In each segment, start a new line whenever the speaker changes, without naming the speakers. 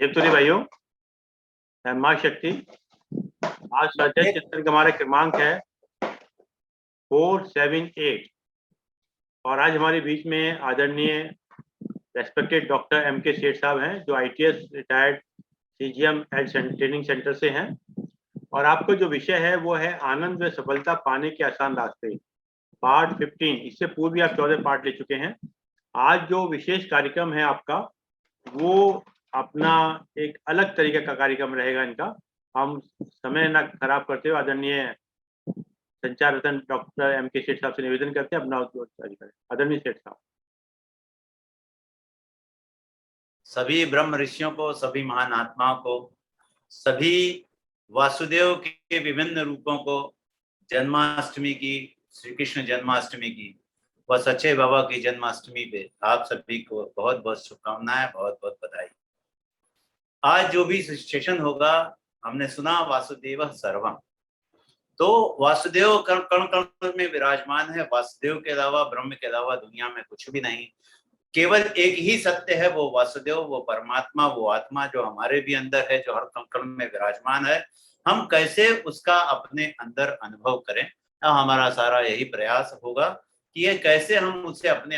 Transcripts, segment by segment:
शिवतुरी भाइयों, माँ शक्ति। आज स्वाध्याय चिंतन का हमारा क्रमांक है 478 और आज हमारे बीच में आदरणीय रेस्पेक्टेड डॉक्टर एम के सेठ साहब हैं, जो ITS retired CGM and training centre से हैं। और आपको जो विषय है वो है आनंद व सफलता पाने के आसान रास्ते, पार्ट 15। इससे पूर्व भी आप 14 पार्ट ले चुके हैं। आज जो विशेष कार्यक्रम है आपका, वो अपना एक अलग तरीके का कार्यक्रम रहेगा इनका। हम समय ना खराब करते हुए आदरणीय संचार रत्न डॉक्टर एम के सेठ साहब से निवेदन करते हैं अपना उद्बोधन जारी करें। आदरणीय सेठ साहब।
सभी ब्रह्म ऋषियों को, सभी महान आत्माओं को, सभी वासुदेव के विभिन्न रूपों को जन्माष्टमी की, श्री कृष्ण जन्माष्टमी की व सच्चे बाबा की जन्माष्टमी पे आप सभी को बहुत बहुत शुभकामनाएं, बहुत बहुत बधाई। आज जो भी सेशन होगा, हमने सुना वासुदेव सर्वम, तो वासुदेव कण कण में विराजमान है। वासुदेव के अलावा, ब्रह्म के अलावा दुनिया में कुछ भी नहीं। केवल एक ही सत्य है, वो वासुदेव, वो परमात्मा, वो आत्मा जो हमारे भी अंदर है, जो हर कण में विराजमान है। हम कैसे उसका अपने अंदर अनुभव करें, हमारा सारा यही प्रयास होगा कि ये कैसे हम उसे अपने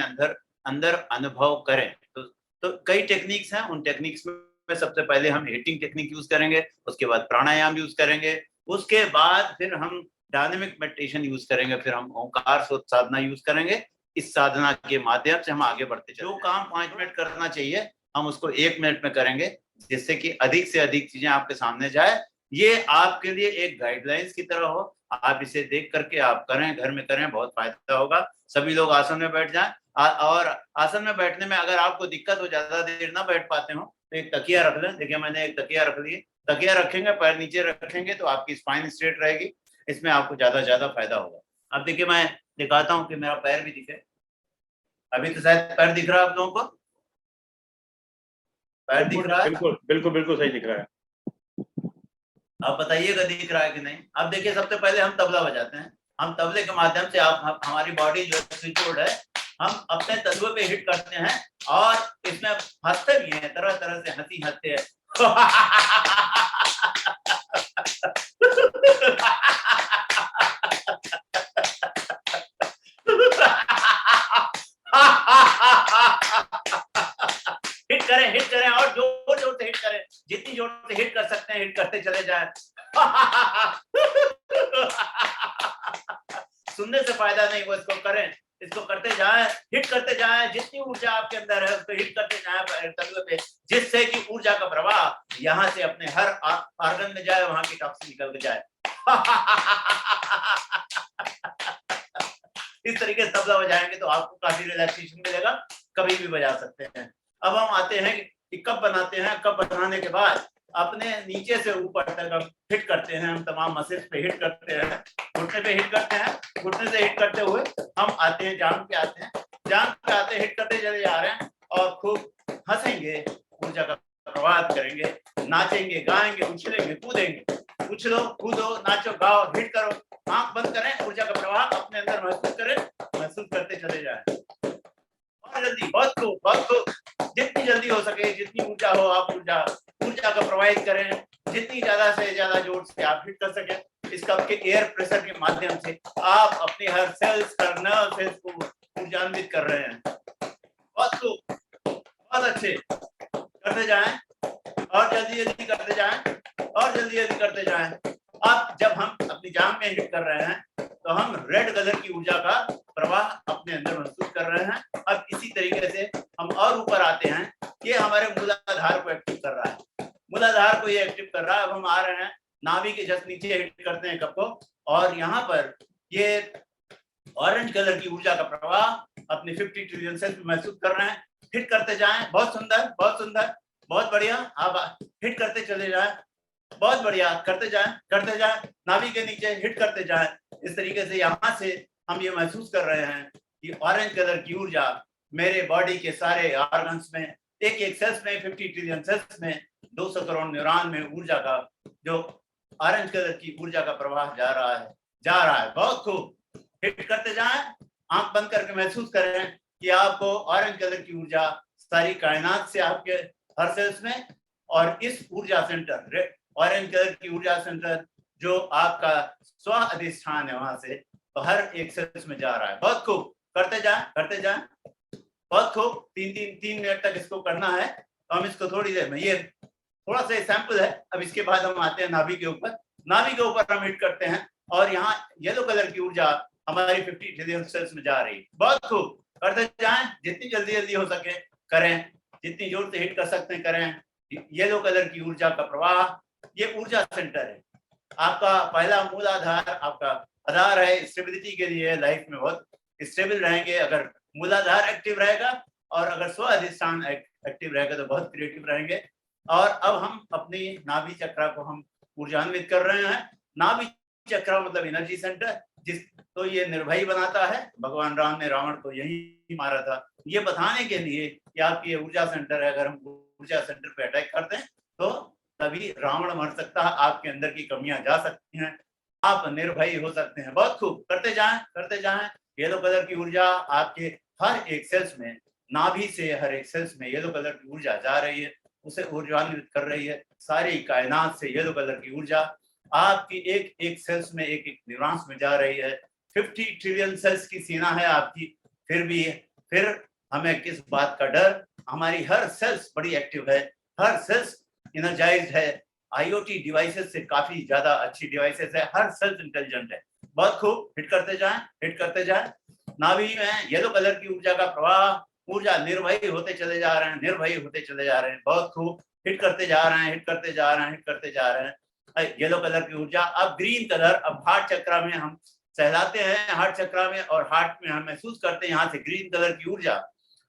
अंदर अनुभव करें। तो कई टेक्निक्स हैं। उन टेक्निक्स में सबसे पहले हम हीटिंग टेक्निक यूज करेंगे, उसके बाद प्राणायाम यूज करेंगे, उसके बाद फिर हम डायनेमिक मेडिटेशन यूज करेंगे, फिर हम ओंकार साधना यूज करेंगे। इस साधना के माध्यम से हम आगे बढ़ते चलेंगे। जो काम 5 मिनट करना चाहिए, हम उसको 1 मिनट में करेंगे, जिससे कि अधिक से अधिक चीजें आपके सामने जाए। ये आपके लिए एक गाइडलाइंस की तरह हो। आप इसे देख करके आप करें, घर में करें, बहुत फायदा होगा। सभी लोग आसन में बैठ जाएं। और आसन में बैठने में अगर आपको दिक्कत हो, ज्यादा देर ना बैठ पाते हो, तो एक तकिया रख लें। देखिए, मैंने एक तकिया रख ली। तकिया रखेंगे, पैर नीचे रखेंगे, तो आपकी स्पाइन स्ट्रेट रहेगी। इसमें आपको ज्यादा फायदा होगा। अब देखिए, मैं दिखाता हूँ कि मेरा पैर भी दिखे। अभी तो शायद पैर दिख रहा है आप लोगों को? पैर दिख रहा है?
बिल्कुल बिल्कुल बिल्कुल सही दिख रहा है।
आप बताइएगा दिख रहा है कि नहीं। अब देखिए, सबसे पहले हम तबला बजाते हैं। हम तबले के माध्यम से हमारी बॉडी जो स्विच बोर्ड है, हम अपने तलवे पे हिट करते हैं और इसमें हंसते भी हैं, तरह तरह से हंसी हंसते हैं। हिट करें और जोर जोर से हिट करें। जितनी जोर से हिट कर सकते हैं हिट करते चले जाएं। सुनने से फायदा नहीं, वो इसको करें, इसको करते जाएं, हिट करते जाएं। जितनी ऊर्जा आपके अंदर है उसको हिट करते जाएं तलवे पे, जिससे कि ऊर्जा का प्रवाह यहाँ से अपने हर ऑर्गन में जाए, वहां की टॉक्सिन निकल के जाए। इस तरीके से तबला बजाएंगे तो आपको काफी रिलैक्सेशन मिलेगा। कभी भी बजा सकते हैं। अब हम आते हैं कि कब बनाते हैं। कब बनाने के बाद अपने नीचे से ऊपर तक हिट करते हैं। हम तमाम मसल्स पे हिट करते हैं, घुटने पे हिट करते हैं। घुटने से हिट करते हुए हम आते हैं जांघ पे आते हैं। जांघ पे आते हिट करते चले जा रहे हैं और खूब हंसेंगे, ऊर्जा का प्रवाह करेंगे, नाचेंगे, गाएंगे, उछलेंगे, कूदेंगे। उछलो, कूदो, नाचो, गाओ, हिट करो। आंख बंद करें, ऊर्जा का प्रवाह अपने अंदर महसूस करें, महसूस करते चले जाएं। और जल्दी, बहुत खूब, जितनी जल्दी हो सके, जितनी ऊर्जा हो, आप ऊर्जा को प्रवाहित करें। जितनी ज्यादा से ज्यादा जोर से आप हिट कर सके। इसका आपके एयर प्रेशर के माध्यम से आप अपने हर सेल्स को ऊर्जान्वित कर रहे हैं। बहुत खूब, बहुत अच्छे, करते जाएं और जल्दी करते जाएं और जल्दी करते जाएं। अब जब हम अपनी जांघ में हिट कर रहे हैं तो हम रेड कलर की ऊर्जा का प्रवाह अपने अंदर महसूस कर रहे हैं। अब इसी तरीके से हम और ऊपर आते हैं। ये हमारे मूलाधार को एक्टिव कर रहा है, मूलाधार को ये एक्टिव कर रहा है। अब हम आ रहे हैं, नाभि के जस्ट नीचे हिट करते हैं कप को, और यहाँ पर ये ऑरेंज कलर की ऊर्जा का प्रवाह अपने 50 ट्रिलियन सेल्स में महसूस कर रहे हैं। हिट करते जाएं, बहुत सुंदर, बहुत सुंदर, बहुत बढ़िया। आप हिट करते चले जाएं, बहुत बढ़िया, करते जाएं, नाभि के नीचे हिट करते जाएं। इस तरीके से यहाँ से हम ये महसूस कर रहे हैं कि ऑरेंज कलर की ऊर्जा मेरे बॉडी के सारे ऑर्गन्स में, एक सेल्स में, 50 ट्रिलियन सेल्स में, 200 करोड़ न्यूरॉन में ऊर्जा का, जो ऑरेंज कलर की ऊर्जा का प्रवाह जा रहा है। बहुत खूब, हिट करते जाएं, आंख बंद करके महसूस करें कि आपको ऑरेंज कलर की ऊर्जा सारी कायनात से आपके हर सेल्स में और इस ऊर्जा सेंटर, ऑरेंज कलर की ऊर्जा सेंटर जो आपका स्व अधिष्ठान है, वहां से तो हर एक सेल्स में जा रहा है। बहुत खूब, करते जाएं, बहुत खूब। तीन मिनट तक इसको करना है। तो हम इसको थोड़ी देर में, ये थोड़ा सा सैंपल है। अब इसके बाद हम आते हैं नाभि के ऊपर। नाभि के ऊपर हम हिट करते हैं और यहाँ येलो कलर की ऊर्जा हमारी 50 ट्रिलियन सेल्स में जा रही है। बहुत खूब, करते जाएं, जितनी जल्दी हो सके करें, जितनी जोर से हिट कर सकते हैं करें। येलो कलर की ऊर्जा का प्रवाह, ये ऊर्जा सेंटर है। आपका पहला मूल आधार, आपका आधार है स्टेबिलिटी के लिए। लाइफ में बहुत स्टेबल रहेंगे अगर मूलाधार एक्टिव रहेगा, और अगर स्व अधिष्ठान एक्टिव रहेगा तो बहुत क्रिएटिव रहेंगे। और अब हम अपनी नाभि चक्र को हम ऊर्जान्वित कर रहे हैं। नाभि चक्र मतलब एनर्जी सेंटर, जिस तो ये निर्भय बनाता है। भगवान राम ने रावण को यही मारा था, ये बताने के लिए कि आपकी ऊर्जा सेंटर है। अगर हम ऊर्जा सेंटर पे अटैक करते हैं तो तभी रावण मर सकता है, आपके अंदर की कमियां जा सकती हैं, आप निर्भय हो सकते हैं। बहुत खूब, करते जाएं। येलो कलर की ऊर्जा आपके हर एक सेल्स में, नाभि से हर एक सेल्स में येलो कलर की ऊर्जा जा रही है, उसे ऊर्जान्वित कर रही है। सारी कायनात से येलो कलर की ऊर्जा आपकी एक एक सेल्स में, एक एक न्यूरॉन्स में जा रही है। 50 ट्रिलियन सेल्स की सीना है आपकी, फिर हमें किस बात का डर? हमारी हर सेल्स बड़ी एक्टिव है, हर सेल्स एनर्जाइज्ड है। IoT डिवाइसेस से काफी ज्यादा अच्छी डिवाइसेस है, हर सेल्स इंटेलिजेंट है। बहुत खूब, हिट करते जाएं। नाभि में येलो कलर की ऊर्जा का प्रवाह, ऊर्जा निर्भय होते चले जा रहे हैं। बहुत खूब, हिट करते जा रहे हैं। येलो कलर की ऊर्जा। अब ग्रीन कलर, अब हार्ट चक्र में हम सहलाते हैं, हार्ट चक्र में, और हार्ट में हम महसूस करते हैं यहाँ से ग्रीन कलर की ऊर्जा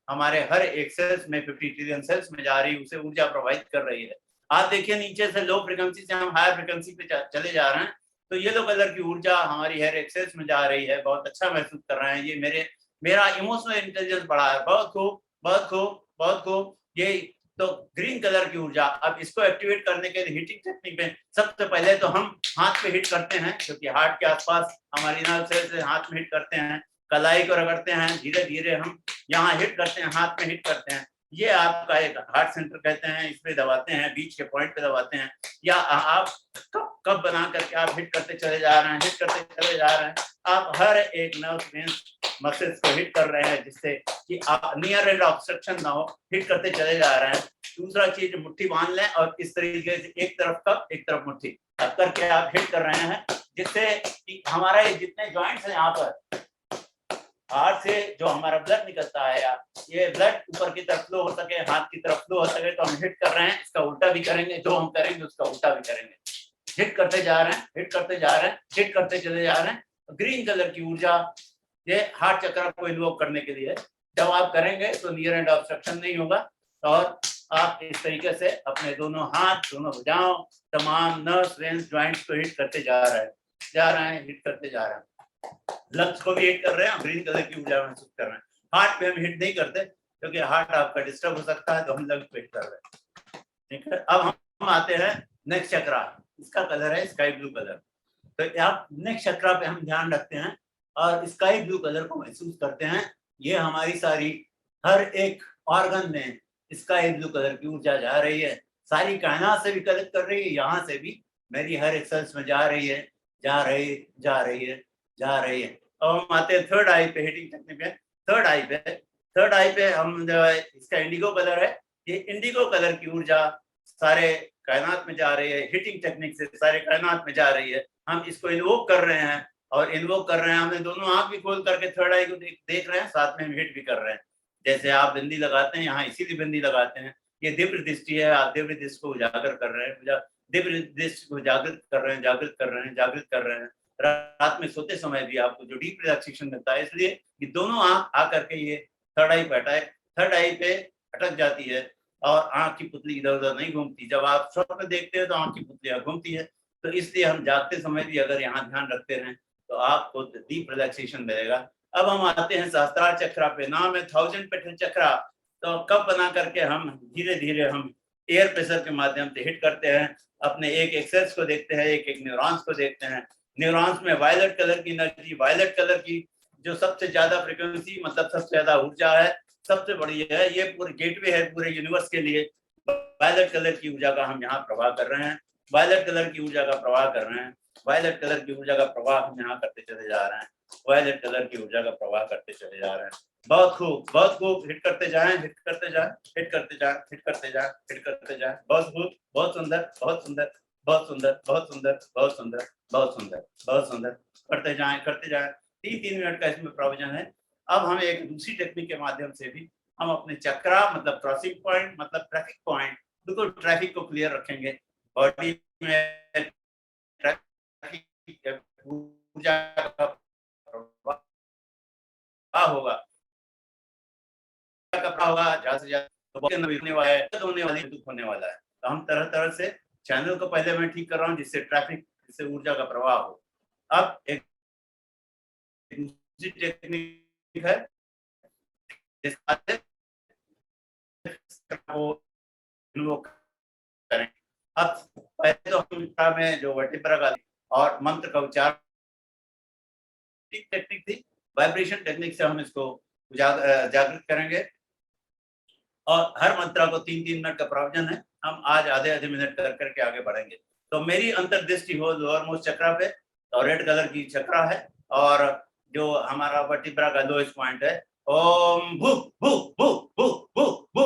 हमारे हर एक सेल्स में, 50 ट्रिलियन सेल्स में जा रही है, उसे ऊर्जा प्रोवाइड कर रही है। आप देखिए नीचे से लो फ्रिक्वेंसी से हम हायर फ्रिक्वेंसी पे चले जा रहे हैं, तो येलो कलर की ऊर्जा हमारी हर एक सेल्स में जा रही है। बहुत अच्छा महसूस कर रहे हैं। ये मेरा इमोशनल इंटेलिजेंस बढ़ा है। बहुत खूब। ये तो ग्रीन कलर की ऊर्जा। अब इसको एक्टिवेट करने के लिए हिटिंग टेक्निक में सबसे पहले तो हम हाथ पे हिट करते हैं, क्योंकि हार्ट के आसपास हमारी नर्व सेल्स से हाथ में हिट करते हैं, कलाई को रगड़ते हैं, धीरे धीरे हम यहाँ हिट करते हैं, हाथ में हिट करते हैं। ये आपका एक हार्ट सेंटर कहते हैं, इस पे दबाते हैं, बीच के पॉइंट पे दबाते हैं, या आप कब बना करके आप हिट करते चले जा रहे हैं। आप हर एक नर्व मसल्स को हिट कर रहे हैं, जिससे कि आप नियर एंड ऑब्स्ट्रक्शन ना हो, हिट करते चले जा रहे हैं। दूसरा चीज, मुट्ठी बांध लें और इस तरीके से एक तरफ कप एक तरफ मुट्ठी करके आप हिट कर रहे हैं, जिससे कि हमारा ये जितने जॉइंट्स हैं यहाँ पर, हार्ट से जो हमारा ब्लड निकलता है, ये ब्लड ऊपर की तरफ फ्लो हो सके, हाथ की तरफ फ्लो हो सके, तो हम हिट कर रहे हैं। इसका उल्टा भी करेंगे, जो हम करेंगे उसका उल्टा भी करेंगे। हिट करते जा रहे हैं, हिट करते चले जा रहे हैं। ग्रीन कलर की ऊर्जा ये हार्ट चक्र को इन्वोक करने के लिए, जब आप करेंगे तो नियर एंड ऑब्स्ट्रक्शन नहीं होगा, और आप इस तरीके से अपने दोनों हाथ, दोनों भुजाओं, तमाम नर्व्स, वेन्स, जॉइंट्स को हिट करते जा रहे हैं, हिट करते जा रहे हैं। लंग्स को भी हिट कर रहे हैं, ग्रीन कलर की ऊर्जा महसूस कर रहे हैं। हार्ट पे हम हिट नहीं करते, क्योंकि हार्ट आपका डिस्टर्ब हो सकता है, तो हम लंग्स पे हिट कर रहे हैं। ठीक है, अब हम आते हैं नेक्स्ट चक्र। इसका कलर है स्काई ब्लू कलर। तो आप नेक्स्ट चक्र पे हम ध्यान रखते हैं और स्काई ब्लू कलर को महसूस करते हैं। ये हमारी सारी हर एक ऑर्गन में स्काई ब्लू कलर की ऊर्जा जा रही है, सारी कायनात से भी कलेक्ट कर रही है, यहाँ से भी मेरी हर एक सेल्स में जा रही है। और हम आते हैं थर्ड आई पे, हिटिंग टेक्निक में। थर्ड आई पे हम जो है, इसका इंडिगो कलर है। ये इंडिगो कलर की ऊर्जा सारे कायनात में जा रही है, हिटिंग टेक्निक से सारे कायनात में जा रही है। हम इसको इन्वोक कर रहे हैं, हमने दोनों आंख भी खोल करके थर्ड आई को देख रहे हैं, साथ में हम हिट भी कर रहे हैं। जैसे आप बिंदी लगाते हैं, यहाँ इसीलिए बिंदी लगाते हैं, ये दिव्य दृष्टि है, आप दिव्य दृष्टि को उजागर कर रहे हैं, दिव्य दृष्टि को जागृत कर रहे हैं। रात में सोते समय भी आपको जो डीप रिलैक्सेशन मिलता है, इसलिए ये दोनों आंख आकर के ये थर्ड आई पे अटक जाती है, और आंख की पुतली इधर उधर नहीं घूमती। जब आप स्वप्न देखते हैं तो आंख की पुतलियां घूमती है, तो इसलिए हम जागते समय भी अगर यहाँ ध्यान रखते रहें तो आपको डीप रिलैक्सेशन मिलेगा। अब हम आते हैं सहस्त्रार चक्र पे। नाम है 1000 पेटल चक्र। तो कब बना करके हम धीरे धीरे हम एयर प्रेशर के माध्यम से हिट करते हैं, अपने एक एक सेल्स को देखते हैं, एक एक न्यूरॉन्स को देखते हैं। न्यूरॉन्स में वायलेट कलर की एनर्जी, वायलेट कलर की जो सबसे ज्यादा फ्रीक्वेंसी, मतलब सबसे ज्यादा ऊर्जा है, सबसे बड़ी है, ये पूरे गेटवे है पूरे यूनिवर्स के लिए। वायलेट कलर की ऊर्जा का हम यहाँ प्रवाह कर रहे हैं, वायलेट कलर की ऊर्जा का प्रवाह कर रहे हैं, वायलेट कलर की ऊर्जा का प्रवाह हम यहाँ करते चले जा रहे हैं, वायलेट कलर की ऊर्जा का प्रवाह करते चले जा रहे हैं। बहुत खूब, बहुत खूब, हिट करते जाएं, हिट करते जाएं, हिट करते जाएं, हिट करते जाएं, हिट करते जाएं। बहुत खूब, बहुत सुंदर, बहुत सुंदर, बहुत सुंदर, बहुत सुंदर, बहुत सुंदर, बहुत सुंदर, बहुत सुंदर, करते जाएं, करते जाएं। 3 मिनट का इसमें प्रोविजन है। अब हम एक दूसरी टेक्निक के माध्यम से भी हम अपने चक्रा मतलब क्रॉसिंग पॉइंट मतलब ट्रैफिक पॉइंट, बिल्कुल ट्रैफिक को क्लियर रखेंगे। बॉडी में ट्रैफिक ऊर्जा का प्रवाह होगा, होगा ज्यादा से ज्यादा तो होने वाला है, दुख होने वाला है। तो हम तरह तरह से चैनल को पहले मैं ठीक कर रहा हूँ जिससे ट्रैफिक, जिससे ऊर्जा का प्रवाह हो। अब एक दूसरी टेक्निक है करें। अब पहले तो हम में जो वर्टिब्रा का और मंत्र का उच्चारण टेक्निक थी, वाइब्रेशन टेक्निक से हम इसको जागृत करेंगे और हर मंत्रा को 3-3 मिनट का प्रोविजन है। हम आज आधे मिनट कर करके आगे बढ़ेंगे। तो मेरी अंतर्दृष्टि हो लोअर मोस्ट चक्रा पे और रेड कलर की चक्रा है और जो हमारा वर्टिब्रा का लोएस्ट पॉइंट है। ओम भू भू भू भू भू भू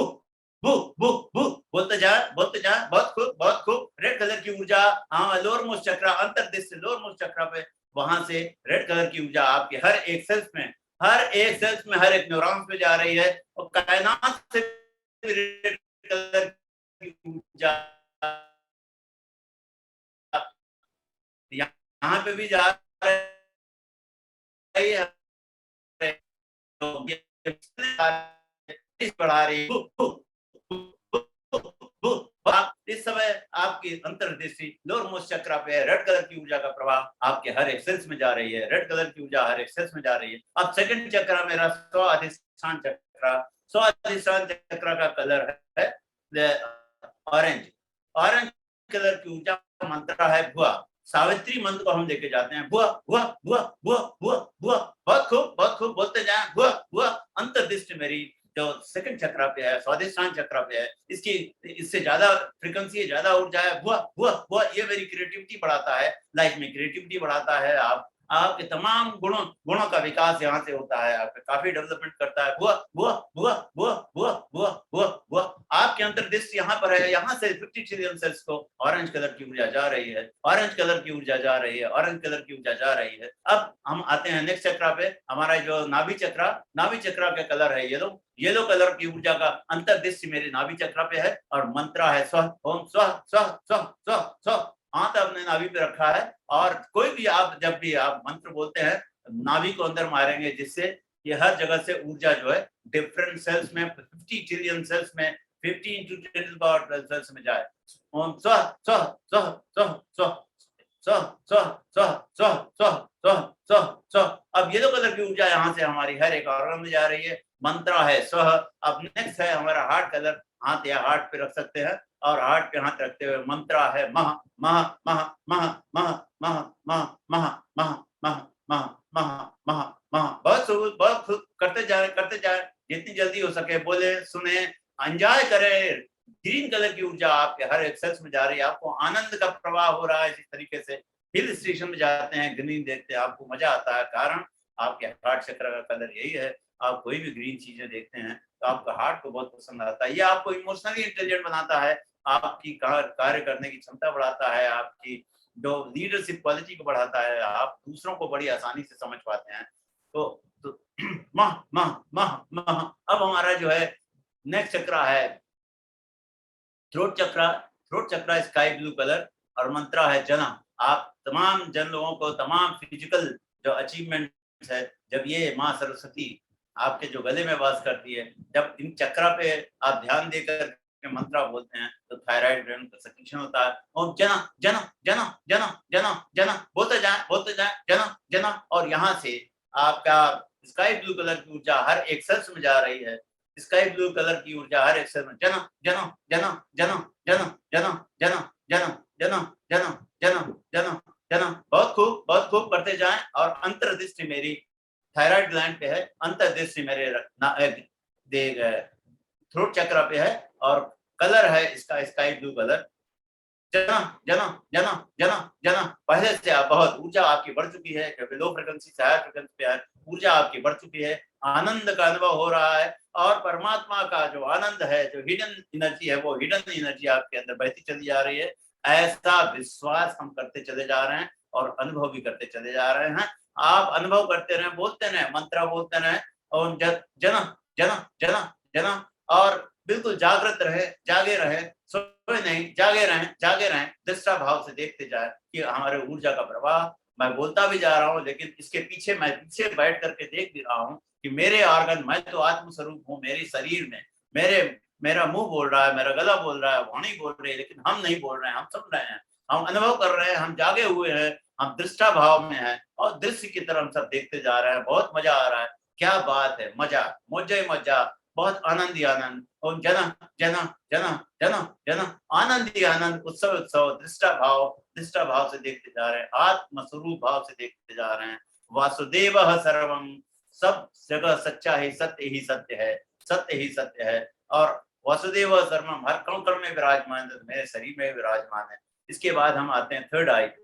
भू भू भू बोलते जाए बहुत खूब, बहुत खूब। रेड कलर की ऊर्जा लोअर मोस्ट चक्रा, अंतर्दृष्टि लोअर मोस्ट चक्रा पे, वहां से रेड कलर की ऊर्जा आपके हर एक सेल्स में, हर एक न्यूरॉन्स में जा रही है और कायनात से रेड कलर की ऊर्जा यहाँ पे भी जा रही है, तो बढ़ा रही है। इस समय आपकी अंतर्दृष्टि लोअर मोस्ट चक्रा पे है, रेड कलर की ऊर्जा का प्रवाह आपके हर एक सेल्स में जा रही है, रेड कलर की ऊर्जा हर एक सेल्स में जा रही है। अब सेकंड चक्रा मेरा स्वाधिष्ठान चक्रा, स्वाधिष्ठान चक्रा का कलर है ऑरेंज, ऑरेंज कलर की ऊर्जा मंत्र है भुआ, सावित्री मंत्र को हम लेके जाते हैं। भुआ भुआ भुआ भुआ भुआ भुआ, बहुत खूब, बहुत खूब, बोलते जाएं भुआ भुआ। अंतर्दृष्टि मेरी जो सेकंड चक्रा पे है, स्वाधिष्ठान चक्रा पे है, इसकी इससे ज्यादा फ्रीक्वेंसी, ज्यादा ऊर्जा है। भुआ भुआ भुआ, ये मेरी क्रिएटिविटी बढ़ाता है, लाइफ में क्रिएटिविटी बढ़ाता है। आपके तमाम गुणों का विकास यहाँ से होता है, आपका काफी डेवलपमेंट करता है। बुआ बुआ बुआ बुआ बुआ बुआ बुआ बुआ, आपके अंतर्दृष्टि यहाँ पर है, यहाँ से 50 ट्रिलियन सेल्स को ऑरेंज कलर की ऊर्जा जा रही है, ऑरेंज कलर की ऊर्जा जा रही है, ऑरेंज कलर की ऊर्जा जा रही है। अब हम आते हैं नेक्स्ट चक्रा पे, हमारा जो नाभि चक्रा का कलर है येलो, येलो कलर की ऊर्जा का अंतर्दृष्टि मेरे नाभि चक्रा पे है और मंत्र है स्व, ओम स्व स्व स्व स्व स्व। हाथ अपने नाभि पे रखा है और कोई भी आप जब भी आप मंत्र बोलते हैं नाभि को अंदर मारेंगे, जिससे ये हर जगह से ऊर्जा जो है डिफरेंट सेल्स में 50 ट्रिलियन सेल्स में 50 into 10 to the power 12 sales में जाए। ओम स्व स्व स्व स्व स्व स्व स्व स्व स्व स्व स्व स्व स्व। अब येलो कलर की ऊर्जा यहाँ से हमारी हर एक ऑर्गन में जा रही है, मंत्र है स्व। अब नेक्स्ट है हमारा हार्ट कलर, हाथ या हार्ट पे रख सकते हैं और हार्ट पे हाथ रखते हुए मंत्र है मह मह मह मह मह मह मह मह मह मह मह मह मह मह। बहुत खूब, करते जाए जितनी जल्दी हो सके, बोले, सुने, एंजॉय करें। ग्रीन कलर की ऊर्जा आपके हर एक सेल्स में जा रही है, आपको आनंद का प्रवाह हो रहा है। इसी तरीके से हिल स्टेशन में जाते हैं, ग्रीन देखते हैं, आपको मजा आता है, कारण आपके हार्ट चक्र का कलर यही है। आप कोई भी ग्रीन चीजें देखते हैं तो आपका हार्ट को बहुत पसंद आता है, ये आपको इमोशनली इंटेलिजेंट बनाता है, आपकी कार्य करने की क्षमता बढ़ाता है, आपकी जो लीडरशिप क्वालिटी को बढ़ाता है, आप दूसरों को बड़ी आसानी से समझ पाते हैं। तो मह मह मह मह। अब हमारा जो है नेक्स्ट चक्रा है थ्रोट चक्रा स्काई ब्लू कलर और मंत्र है जना। आप तमाम जन लोगों को तमाम फिजिकल जो अचीवमेंट्स है, जब ये माँ सरस्वती आपके जो गले में वास करती है, जब इन चक्रा पे आप ध्यान देकर मंत्र बोलते हैं तो थायराइड ग्लैंड का सक्रिशन होता है। ओम जना जना जना जना जना जना, बोलते जाए जना जना। और यहाँ से आपका स्काई ब्लू कलर की ऊर्जा हर एक सेल्स में जा रही है, स्काई ब्लू कलर की ऊर्जा हर एक सेल में जना जना जना जना जना जना जना जना जना जना जना जना जना। बहुत खूब करते जाएं। और अंतर्दृष्टि मेरी थायराइड ग्लैंड पे है, अंतर्दृष्टि मेरे थ्रोट चक्रा पे है और कलर है इसका स्काई ब्लू कलर। जना जना जना जना जना, पहले से आप बहुत ऊर्जा आपकी बढ़ चुकी है, क्योंकि लो फ्रिक्वेंसी से हाई फ्रिक्वेंसी पे ऊर्जा आपकी बढ़ चुकी है, आनंद का अनुभव हो रहा है, और परमात्मा का जो आनंद है, जो हिडन एनर्जी है, वो हिडन एनर्जी आपके अंदर बहती चली जा रही है। ऐसा विश्वास हम करते चले जा रहे हैं और अनुभव भी करते चले जा रहे हैं। आप अनुभव करते रहें, बोलते रहें, मंत्र बोलते रहें, और जना जना जना जना, और बिल्कुल जागृत रहे, जागे रहे, सोए नहीं, जागे रहें, दृष्टा भाव से देखते जाए कि हमारे ऊर्जा का प्रवाह। मैं बोलता भी जा रहा हूँ, लेकिन इसके पीछे मैं पीछे बैठ करके देख भी रहा हूँ कि मेरे ऑर्गन, मैं तो आत्म स्वरूप हूँ, मेरे शरीर में मेरा मुंह बोल रहा है, मेरा गला बोल रहा है, वाणी बोल रही है, लेकिन हम नहीं बोल रहे हैं, हम सुन रहे हैं, हम अनुभव कर रहे हैं, हम जागे हुए हैं, हम दृष्टा भाव में हैं, और दृश्य की तरफ हम सब देखते जा रहे हैं। बहुत मजा आ रहा है, क्या बात है, मजा, मजा, बहुत आनंद ही आनंद। और जना जना जना जना जना, आनंद ही आनंद, उत्सव उत्सव, दृष्टा भाव से देखते जा रहे हैं, आत्म स्वरूप भाव से देखते जा रहे हैं। वासुदेवः सर्वम, सब जगह सच्चा ही सत्य ही सत्य है, सत्य ही सत्य है, और वासुदेव सर्वम हर कण कण में विराजमान है, मेरे शरीर में विराजमान है। इसके बाद हम आते हैं थर्ड आई पे।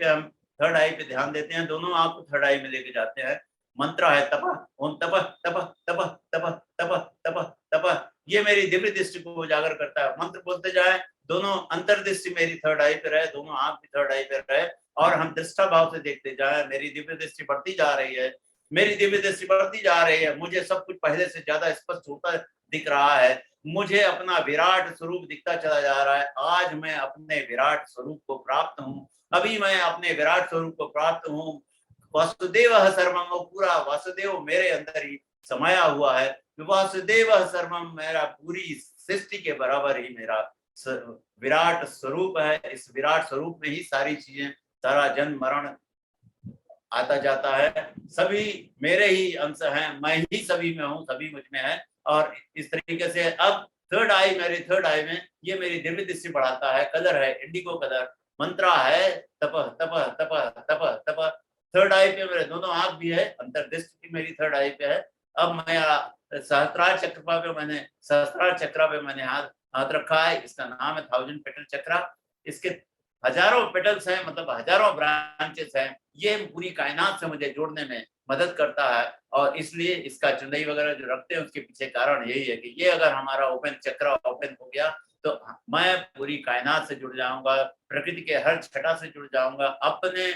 हम थर्ड आई पे ध्यान देते हैं, दोनों आंख को थर्ड आई में लेके जाते हैं। मंत्र है तप, ओम तप तप तप तप तप तप तप, ये मेरी दिव्य दृष्टि को उजागर करता है। मंत्र बोलते जाए, दोनों अंतर्दृष्टि मेरी थर्ड आई पे रहे, दोनों आंख भी थर्ड आई पे रहे, और हम दृष्टा भाव से देखते जाए। मेरी दिव्य दृष्टि बढ़ती जा रही है, मेरी दिव्य दृष्टि बढ़ती जा रही है, मुझे सब कुछ पहले से ज्यादा स्पष्ट होता दिख रहा है, मुझे अपना विराट स्वरूप दिखता चला जा रहा है। आज मैं अपने विराट स्वरूप को प्राप्त हूँ, अभी मैं अपने विराट स्वरूप को प्राप्त हूँ। वासुदेवः सर्वम, पूरा वासुदेव मेरे अंदर ही समाया हुआ है। वासुदेवः सर्वम, मेरा पूरी सृष्टि के बराबर ही मेरा विराट स्वरूप है। इस विराट स्वरूप में ही सारी चीजें, सारा जन्म मरण आता जाता है, सभी मेरे ही अंश हैं, मैं ही सभी में हूँ, सभी मुझ में है। और इस तरीके से अब थर्ड आई, मेरी थर्ड आई में ये मेरी दिव्य दृष्टि बढ़ाता है। कलर है इंडिगो कलर, मंत्रा है तप तप तप तप तप। थर्ड आई पे मेरे दोनों आंख भी है, अंतर्दृष्टि मेरी थर्ड आई पे है। अब मैं सहस्त्रार चक्र पे मैंने हाथ रखा है, इसका नाम है 1000 पेटल चक्र। इसके हजारों पेटल्स हैं, मतलब हजारों ब्रांचेस हैं। ये पूरी कायनात से मुझे जोड़ने में मदद करता है, और इसलिए इसका चुंदई वगैरह जो रखते हैं उसके पीछे कारण यही है कि ये अगर हमारा चक्र ओपन हो गया तो मैं पूरी कायनात से जुड़ जाऊंगा, प्रकृति के हर छटा से जुड़ जाऊंगा, अपने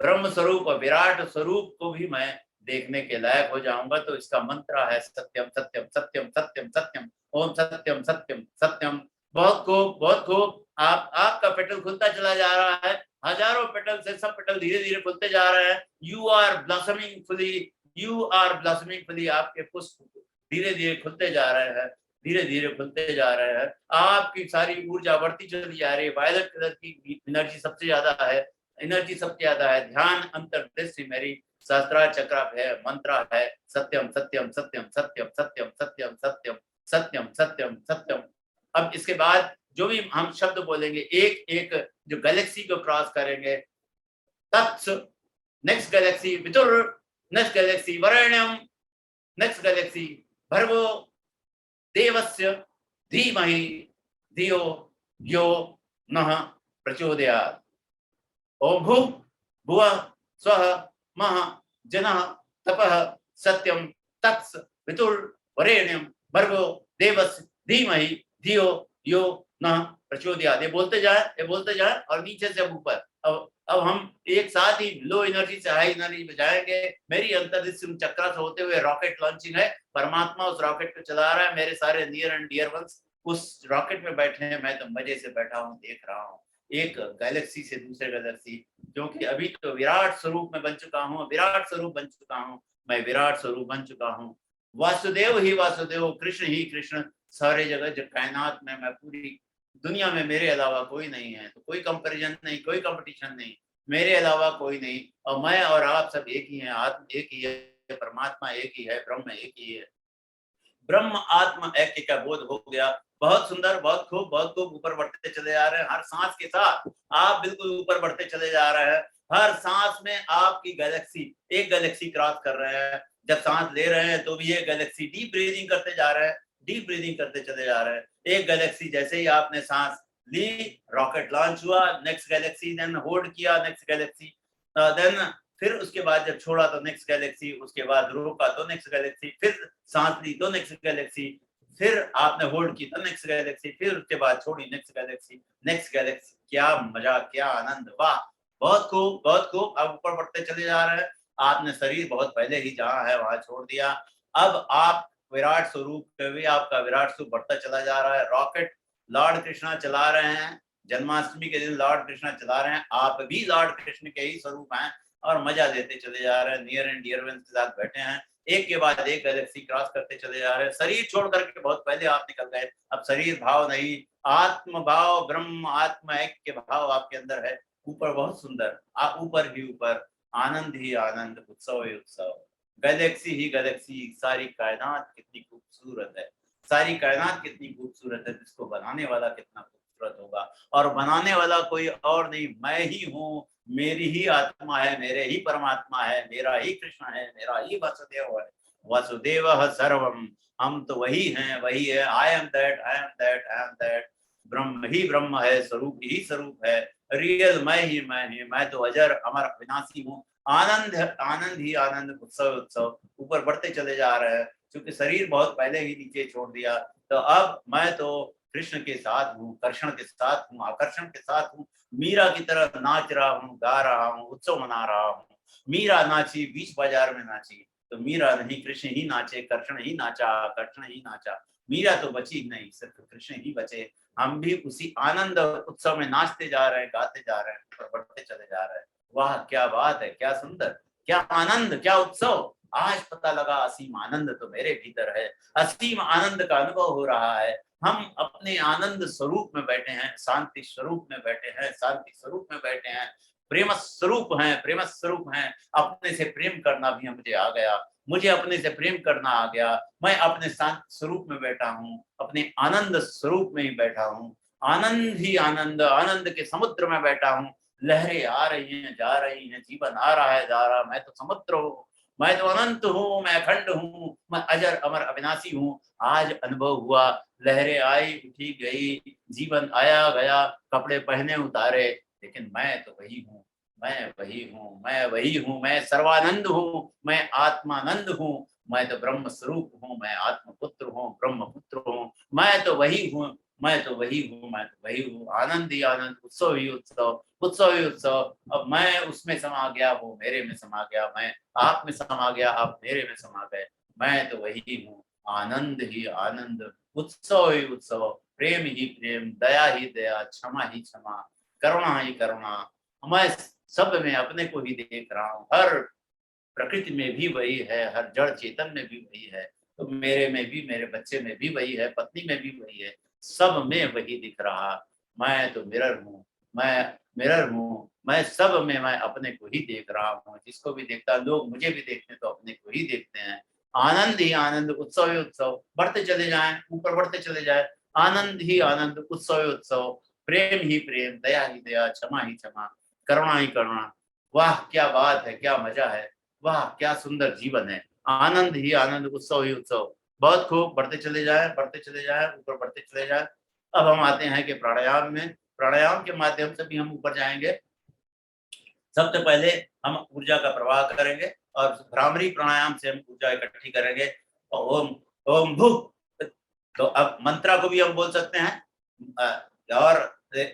ब्रह्म स्वरूप और विराट स्वरूप को भी मैं देखने के लायक हो जाऊंगा। तो इसका मंत्र है सत्यम सत्यम सत्यम सत्यम सत्यम, ओम सत्यम सत्यम सत्यम। बहुत खूब, बहुत खूब। आपका पेटल खुलता चला जा रहा है, हजारों पेटल से सब पेटल धीरे धीरे खुलते जा रहे हैं। यू आर ब्लॉसमिंग फुली, आपके पुष्प धीरे धीरे खुलते जा रहे हैं, धीरे धीरे खुलते जा रहे हैं। आपकी सारी ऊर्जा बढ़ती चली जा रही है, वायलेट कलर की एनर्जी सबसे ज्यादा है, ध्यान अंतर्दृष्टि मेरी सहस्त्रार चक्र है, मंत्र है सत्यम सत्यम सत्यम सत्यम सत्यम सत्यम सत्यम सत्यम सत्यम सत्यम। अब इसके बाद जो भी हम शब्द बोलेंगे, एक एक जो गैलेक्सी को क्रॉस करेंगे, तत्स, नेक्स्ट गैलेक्सी विदुर, नेक्स्ट गैलेक्सी वरेण्यम, नेक्स्ट गैलेक्सी भर्गो देवस्य धीमहि धियो यो नः प्रचोदयात्। ओम भू भुवः स्वः मः जनः तपः सत्यम तत्स वितुर वरेण्यम भर्गो देवस्य धीमहि धियो यो नः प्रचोदयात्। ये बोलते जाए और नीचे से ऊपर। अब हम एक साथ ही लो एनर्जी से हाई एनर्जी में जाएंगे। मेरी अंतर्दृष्टि चक्र से होते हुए रॉकेट लॉन्चिंग है, परमात्मा उस रॉकेट को चला रहा है, मेरे सारे नियर एंड डियर वंस उस रॉकेट में बैठे हैं, मैं तो मजे से बैठा हूँ, देख रहा हूँ एक गैलेक्सी से दूसरे गैलेक्सी, क्योंकि अभी तो विराट स्वरूप में बन चुका हूँ, विराट स्वरूप बन चुका हूँ, मैं विराट स्वरूप बन चुका हूँ। वासुदेव ही वासुदेव, कृष्ण ही कृष्ण, सारे जगह जो कायनात में, मैं पूरी दुनिया में मेरे अलावा कोई नहीं है, तो कोई कंपैरिजन नहीं, कोई कंपटीशन नहीं, मेरे अलावा कोई नहीं। और मैं और आप सब एक ही हैं, आत्म एक ही है, परमात्मा एक ही है, ब्रह्म एक ही है। ब्रह्म आत्म ऐक्य का बोध हो गया। बहुत सुंदर, बहुत खूब, बहुत खूब। ऊपर बढ़ते चले जा रहे हैं, हर सांस के साथ आप बिल्कुल ऊपर बढ़ते चले जा रहे हैं। हर सांस में आपकी गैलेक्सी, एक गैलेक्सी क्रॉस कर रहे हैं। जब सांस ले रहे हैं तो भी ये गैलेक्सी डीप ब्रीदिंग करते जा रहे हैं, डीप ब्रीदिंग करते चले जा रहे हैं। एक गैलेक्सी जैसे ही आपने सांस ली, रॉकेट लॉन्च हुआ, नेक्स्ट गैलेक्सी, देन होल्ड किया, नेक्स्ट गैलेक्सी, देन फिर उसके बाद जब छोड़ा तो नेक्स्ट गैलेक्सी, उसके बाद रोका तो नेक्स्ट गैलेक्सी, फिर सांस ली तो नेक्स्ट गैलेक्सी, फिर आपने होल्ड की तो नेक्स्ट गैलेक्सी, फिर उसके बाद छोड़ी नेक्स्ट गैलेक्सी, नेक्स्ट गैलेक्सी। क्या मजा, क्या आनंद, वाह, बहुत खूब, बहुत खूब। अब ऊपर बढ़ते चले जा रहे हैं। आपने शरीर बहुत पहले ही जहां है वहां छोड़ दिया। अब आप विराट स्वरूप में भी, आपका विराट स्वरूप बढ़ता चला जा रहा है। रॉकेट लॉर्ड कृष्णा चला रहे हैं, जन्माष्टमी के दिन लॉर्ड कृष्णा चला रहे हैं, आप भी लॉर्ड कृष्ण के ही स्वरूप हैं और मजा लेते चले जा रहे हैं। नियर एंड डियर वंस के साथ बैठे हैं, एक के बाद एक गैलेक्सी क्रॉस करते चले जा रहे हैं। शरीर छोड़ करके बहुत पहले आप निकल गए, अब शरीर भाव नहीं, आत्म भाव, ब्रह्म आत्मा एक के भाव आपके अंदर है। ऊपर बहुत सुंदर, ऊपर ही ऊपर, आनंद ही आनंद, उत्सव ही उत्सव, गैलेक्सी ही गैलेक्सी, सारी कायनात कितनी खूबसूरत है, सारी कायनात कितनी खूबसूरत है, जिसको बनाने वाला कितना खूबसूरत होगा। और बनाने वाला कोई और नहीं, मैं ही हूँ, मेरी ही आत्मा है, मेरे ही परमात्मा है, मेरा ही कृष्ण है, मेरा ही वासुदेव है, वसुदेव सर्वम, हम तो वही हैं, वही है। I am that, I am that, I am that, ब्रह्म ही ब्रह्म है, स्वरूप ही स्वरूप है, रियल मैं ही मैं ही, मैं तो अजर अमर अविनाशी हूँ। आनंद, आनंद ही आनंद, उत्सव उत्सव। ऊपर बढ़ते चले जा रहे हैं, क्योंकि शरीर बहुत पहले ही नीचे छोड़ दिया, तो अब मैं तो कृष्ण के साथ हूँ, कर्षण के साथ हूँ, आकर्षण के साथ हूँ, मीरा की तरह नाच रहा हूँ, गा रहा हूँ, उत्सव मना रहा हूँ। मीरा नाची, बीच बाजार में नाची, तो मीरा नहीं, कृष्ण ही नाचे, कर्षण ही नाचा, आकर्षण ही नाचा, मीरा तो बची ही नहीं, सिर्फ कृष्ण ही बचे। हम भी उसी आनंद और उत्सव में नाचते जा रहे हैं, गाते जा रहे हैं, और बढ़ते चले जा रहे हैं। वाह क्या बात है, क्या सुंदर, क्या आनंद, क्या उत्सव। आज पता लगा असीम आनंद तो मेरे भीतर है, असीम आनंद का अनुभव हो रहा है। हम अपने आनंद स्वरूप में बैठे हैं, शांति स्वरूप में बैठे हैं, शांति स्वरूप में बैठे हैं, प्रेम स्वरूप हैं, प्रेम स्वरूप हैं। अपने से प्रेम करना भी मुझे आ गया, मुझे अपने से प्रेम करना आ गया। मैं अपने शांत स्वरूप में बैठा हूँ, अपने आनंद स्वरूप में ही बैठा हूँ। आनंद ही आनंद, आनंद के समुद्र में बैठा हूँ। लहरें आ रही हैं, जा रही हैं, जीवन आ रहा है, जा रहा, मैं तो समुद्र हूँ, मैं तो अनंत हूँ, मैं अखंड हूँ, मैं अजर अमर अविनाशी हूँ। आज अनुभव हुआ, लहरें आई, उठी गई, जीवन आया गया, कपड़े पहने उतारे, लेकिन मैं तो वही हूँ, मैं वही हूँ, मैं वही हूँ, मैं सर्वानंद हूँ, मैं आत्मानंद हूँ, मैं तो ब्रह्म स्वरूप हूँ, मैं आत्मपुत्र हूँ, ब्रह्म पुत्र हूँ, मैं तो वही हूँ, मैं तो वही हूँ, मैं तो वही हूँ। आनंद ही आनंद, उत्सव ही उत्सव, उत्सव ही उत्सव। अब मैं उसमें समा गया, वो मेरे में समा गया, मैं आप में समा गया, आप मेरे में समा गए, मैं तो वही हूँ। आनंद ही आनंद, उत्सव ही उत्सव, प्रेम ही प्रेम, दया ही दया, क्षमा ही क्षमा, करुणा ही करुणा। मैं सब में अपने को ही देख रहा हूँ, हर प्रकृति में भी वही है, हर जड़ चेतन में भी वही है, तो मेरे में भी, मेरे बच्चे में भी वही है, पत्नी में भी वही है, सब में वही दिख रहा। मैं तो मिरर हूँ, मैं मिरर हूँ, मैं सब में, मैं अपने को ही देख रहा हूँ। जिसको भी देखता, लोग मुझे भी देखते तो अपने को ही देखते हैं। आनंद ही आनंद, उत्सव ही उत्सव, बढ़ते चले जाएं, ऊपर बढ़ते चले जाए। आनंद ही आनंद, उत्सव ही उत्सव, प्रेम ही प्रेम, दया ही दया, क्षमा ही क्षमा, करुणा ही करुणा। वाह क्या बात है, क्या मजा है, वाह क्या सुंदर जीवन है। आनंद ही आनंद, उत्सव ही उत्सव। बहुत खूब, बढ़ते चले जाए, बढ़ते चले जाए, ऊपर बढ़ते चले जाए। अब हम आते हैं कि प्राणायाम में, प्राणायाम के माध्यम से भी हम ऊपर जाएंगे। सबसे पहले हम ऊर्जा का प्रवाह करेंगे और भ्रामरी प्राणायाम से हम ऊर्जा इकट्ठी करेंगे। ओम ओम भू, तो अब मंत्रा को भी हम बोल सकते हैं और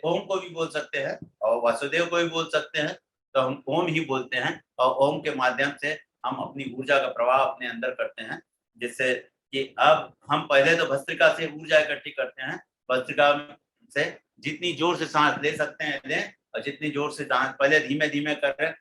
ओम को भी बोल सकते हैं और वासुदेव को भी बोल सकते हैं, तो हम ओम ही बोलते हैं और ओम के माध्यम से हम अपनी ऊर्जा का प्रवाह अपने अंदर करते हैं। जिससे कि अब हम पहले तो भस्त्रिका से ऊर्जा इकट्ठी करते हैं। भस्त्रिका से जितनी जोर से सांस ले सकते हैं लें, और जितनी जोर से सांस, पहले धीमे धीमे कर रहे हैं,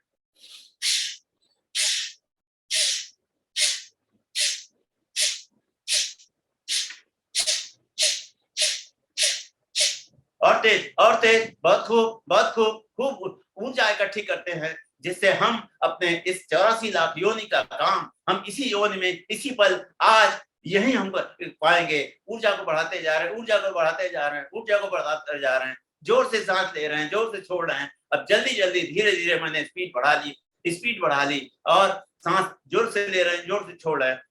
और तेज और तेज, बहुत खूब, बहुत खूब, खूब ऊर्जा इकट्ठी करते हैं, जिससे हम अपने इस 84 लाख योनि का काम हम इसी योनि में, इसी पल, आज यही हम पाएंगे। ऊर्जा को बढ़ाते जा रहे हैं, ऊर्जा को बढ़ाते जा रहे हैं, ऊर्जा को बढ़ाते जा रहे हैं, जोर से सांस ले रहे हैं, जोर से छोड़ रहे हैं। अब जल्दी जल्दी धीरे धीरे मैंने स्पीड बढ़ा ली, स्पीड बढ़ा ली, और सांस जोर से ले रहे हैं, जोर से छोड़ रहे हैं।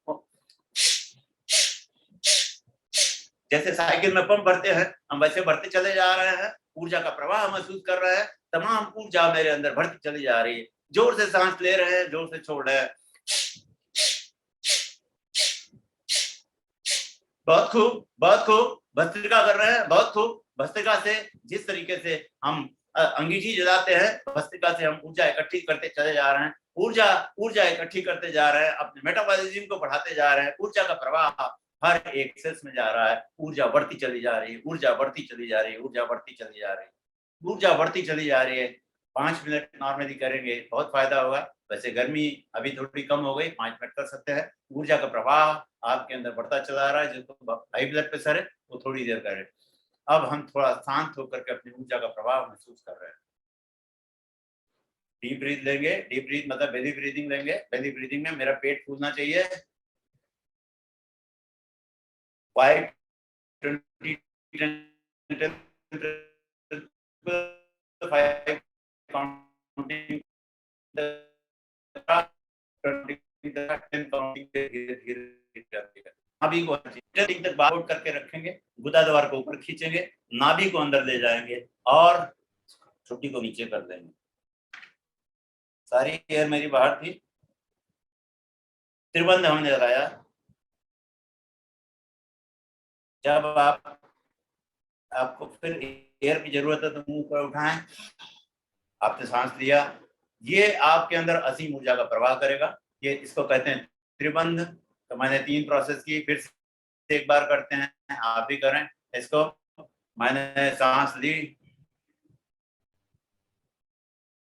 जैसे साइकिल में पंप भरते हैं, हम वैसे भरते चले जा रहे हैं, ऊर्जा का प्रवाह महसूस कर रहे हैं, तमाम ऊर्जा मेरे अंदर बढ़ती चली जा रही है। जोर से सांस ले रहे हैं, जोर से छोड़ रहे हैं। बहुत खूब, बहुत खूब। भस्त्रिका कर रहे हैं, बहुत खूब। भस्त्रिका से जिस तरीके से हम अंगीठी जलाते हैं, भस्त्रिका से हम ऊर्जा इकट्ठी करते चले जा रहे हैं, ऊर्जा इकट्ठी करते जा रहे हैं, अपने मेटाबॉलिज्म को बढ़ाते जा रहे हैं। ऊर्जा का प्रवाह हर एक सेल्स में जा रहा है, ऊर्जा बढ़ती चली जा रही है, ऊर्जा बढ़ती चली जा रही है, ऊर्जा बढ़ती चली जा रही है, ऊर्जा बढ़ती चली जा रही है। 5 मिनट नॉर्मली करेंगे, बहुत फायदा होगा। वैसे गर्मी अभी थोड़ी कम हो गई, 5 मिनट कर सकते हैं। ऊर्जा का प्रवाह आपके अंदर बढ़ता चला रहा है। जिनको हाई ब्लड प्रेशर है वो थोड़ी देर करें। अब हम थोड़ा शांत होकर के अपनी ऊर्जा का प्रवाह महसूस कर रहे हैं। डीप ब्रीथ लेंगे, डीप ब्रीथ मतलब बेली ब्रीदिंग लेंगे। बेली ब्रीदिंग में मेरा पेट फूलना चाहिए। 5 20 5 काउंटिंग 10 काउंटिंग धीरे-धीरे नाभि को तक बाहर करके रखेंगे, गुदा द्वार को ऊपर खींचेंगे, नाभि को अंदर ले जाएंगे और छुट्टी को नीचे कर देंगे। सारी एयर मेरी बाहर थी। त्रिबंध हमने लगाया। जब आपको फिर एयर की जरूरत है तो मुंह पर उठाएं। आपने सांस लिया, ये आपके अंदर असीम ऊर्जा का प्रवाह करेगा। ये इसको कहते हैं त्रिबंध। तो मैंने 3 प्रोसेस की, फिर से एक बार करते हैं, आप भी करें इसको। मैंने सांस ली,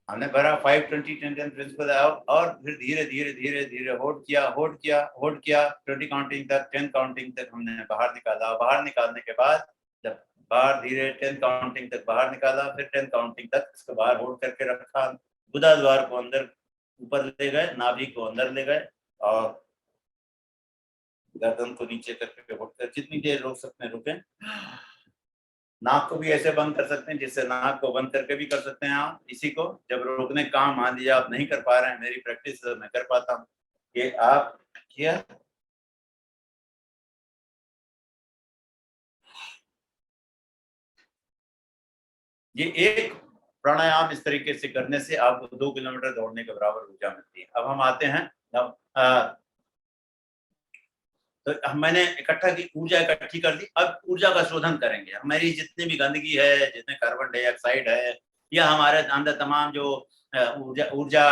हमने भरा 5 20 10 10 प्रिंसिपल और फिर धीरे धीरे धीरे धीरे होल्ड किया, होल्ड किया, होल्ड किया 20 काउंटिंग तक, 10 काउंटिंग तक हमने बाहर निकाला। बाहर निकालने के बाद जब बाहर धीरे 10 काउंटिंग तक बाहर निकाला, फिर 10 काउंटिंग तक इसको बाहर होल्ड करके रखा। गुदा द्वार को अंदर ऊपर ले गए, नाभि को अंदर ले गए और गर्दन को नीचे करके होल्ड कर जितनी देर रोक सकते हैं रुकें। नाक को भी ऐसे बंद कर सकते हैं, जिससे नाक को बंद करके भी कर सकते हैं आप इसी को। जब रोकने काम मान लिया आप नहीं कर पा रहे हैं, मेरी प्रैक्टिस से मैं कर पाता हूँ, ये आप किया। ये एक प्राणायाम इस तरीके से करने से आपको 2 किलोमीटर दौड़ने के बराबर ऊर्जा मिलती है। अब हम आते हैं, तो मैंने इकट्ठा की, ऊर्जा इकट्ठी कर दी। अब ऊर्जा का शोधन करेंगे। हमारी जितनी भी गंदगी है, जितने कार्बन डाइऑक्साइड है, या हमारे अंदर तमाम जो ऊर्जा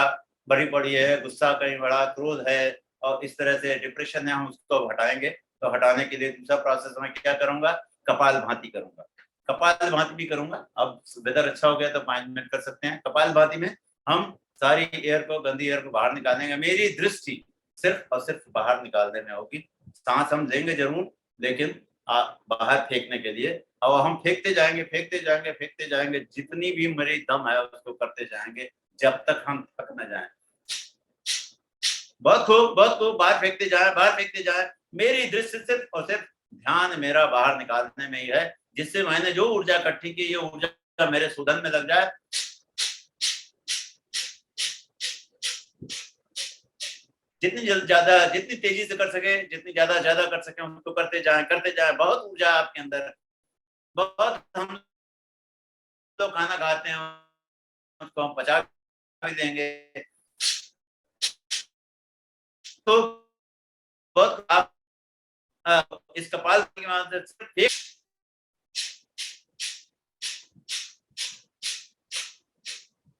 भरी पड़ी है, गुस्सा कहीं बड़ा, क्रोध है और इस तरह से डिप्रेशन है, हम उसको हटाएंगे। तो हटाने के लिए दूसरा प्रोसेस मैं क्या करूंगा, कपाल भाती करूंगा। कपाल भाती भी करूंगा। अब वेदर अच्छा हो गया तो 5 मिनट कर सकते हैं। कपाल भाती में हम सारी एयर को, गंदी एयर को बाहर निकालेंगे। मेरी दृष्टि सिर्फ और सिर्फ बाहर निकालने में होगी। सांस हम लेंगे जरूर, लेकिन बाहर फेंकने के लिए। और हम फेंकते जाएंगे, फेंकते जाएंगे, फेंकते जाएंगे, जितनी भी मेरी दम है उसको करते जाएंगे जब तक हम थक न जाएं। बहुत खूब, बहुत खूब। बाहर फेंकते जाए, बाहर फेंकते जाए। मेरी दृष्टि सिर्फ और सिर्फ ध्यान मेरा बाहर निकालने में ही है, जिससे मैंने जो ऊर्जा इकट्ठी की, ये ऊर्जा मेरे सूधन में लग जाए। जितनी ज्यादा, जितनी तेजी से कर सके, जितनी ज्यादा कर सके उनको करते जाएं, करते जाएं। बहुत ऊर्जा आपके अंदर। बहुत हम तो खाना खाते हैं उसको हम पचा भी देंगे, तो बहुत आप इस कपाल के माध्यम से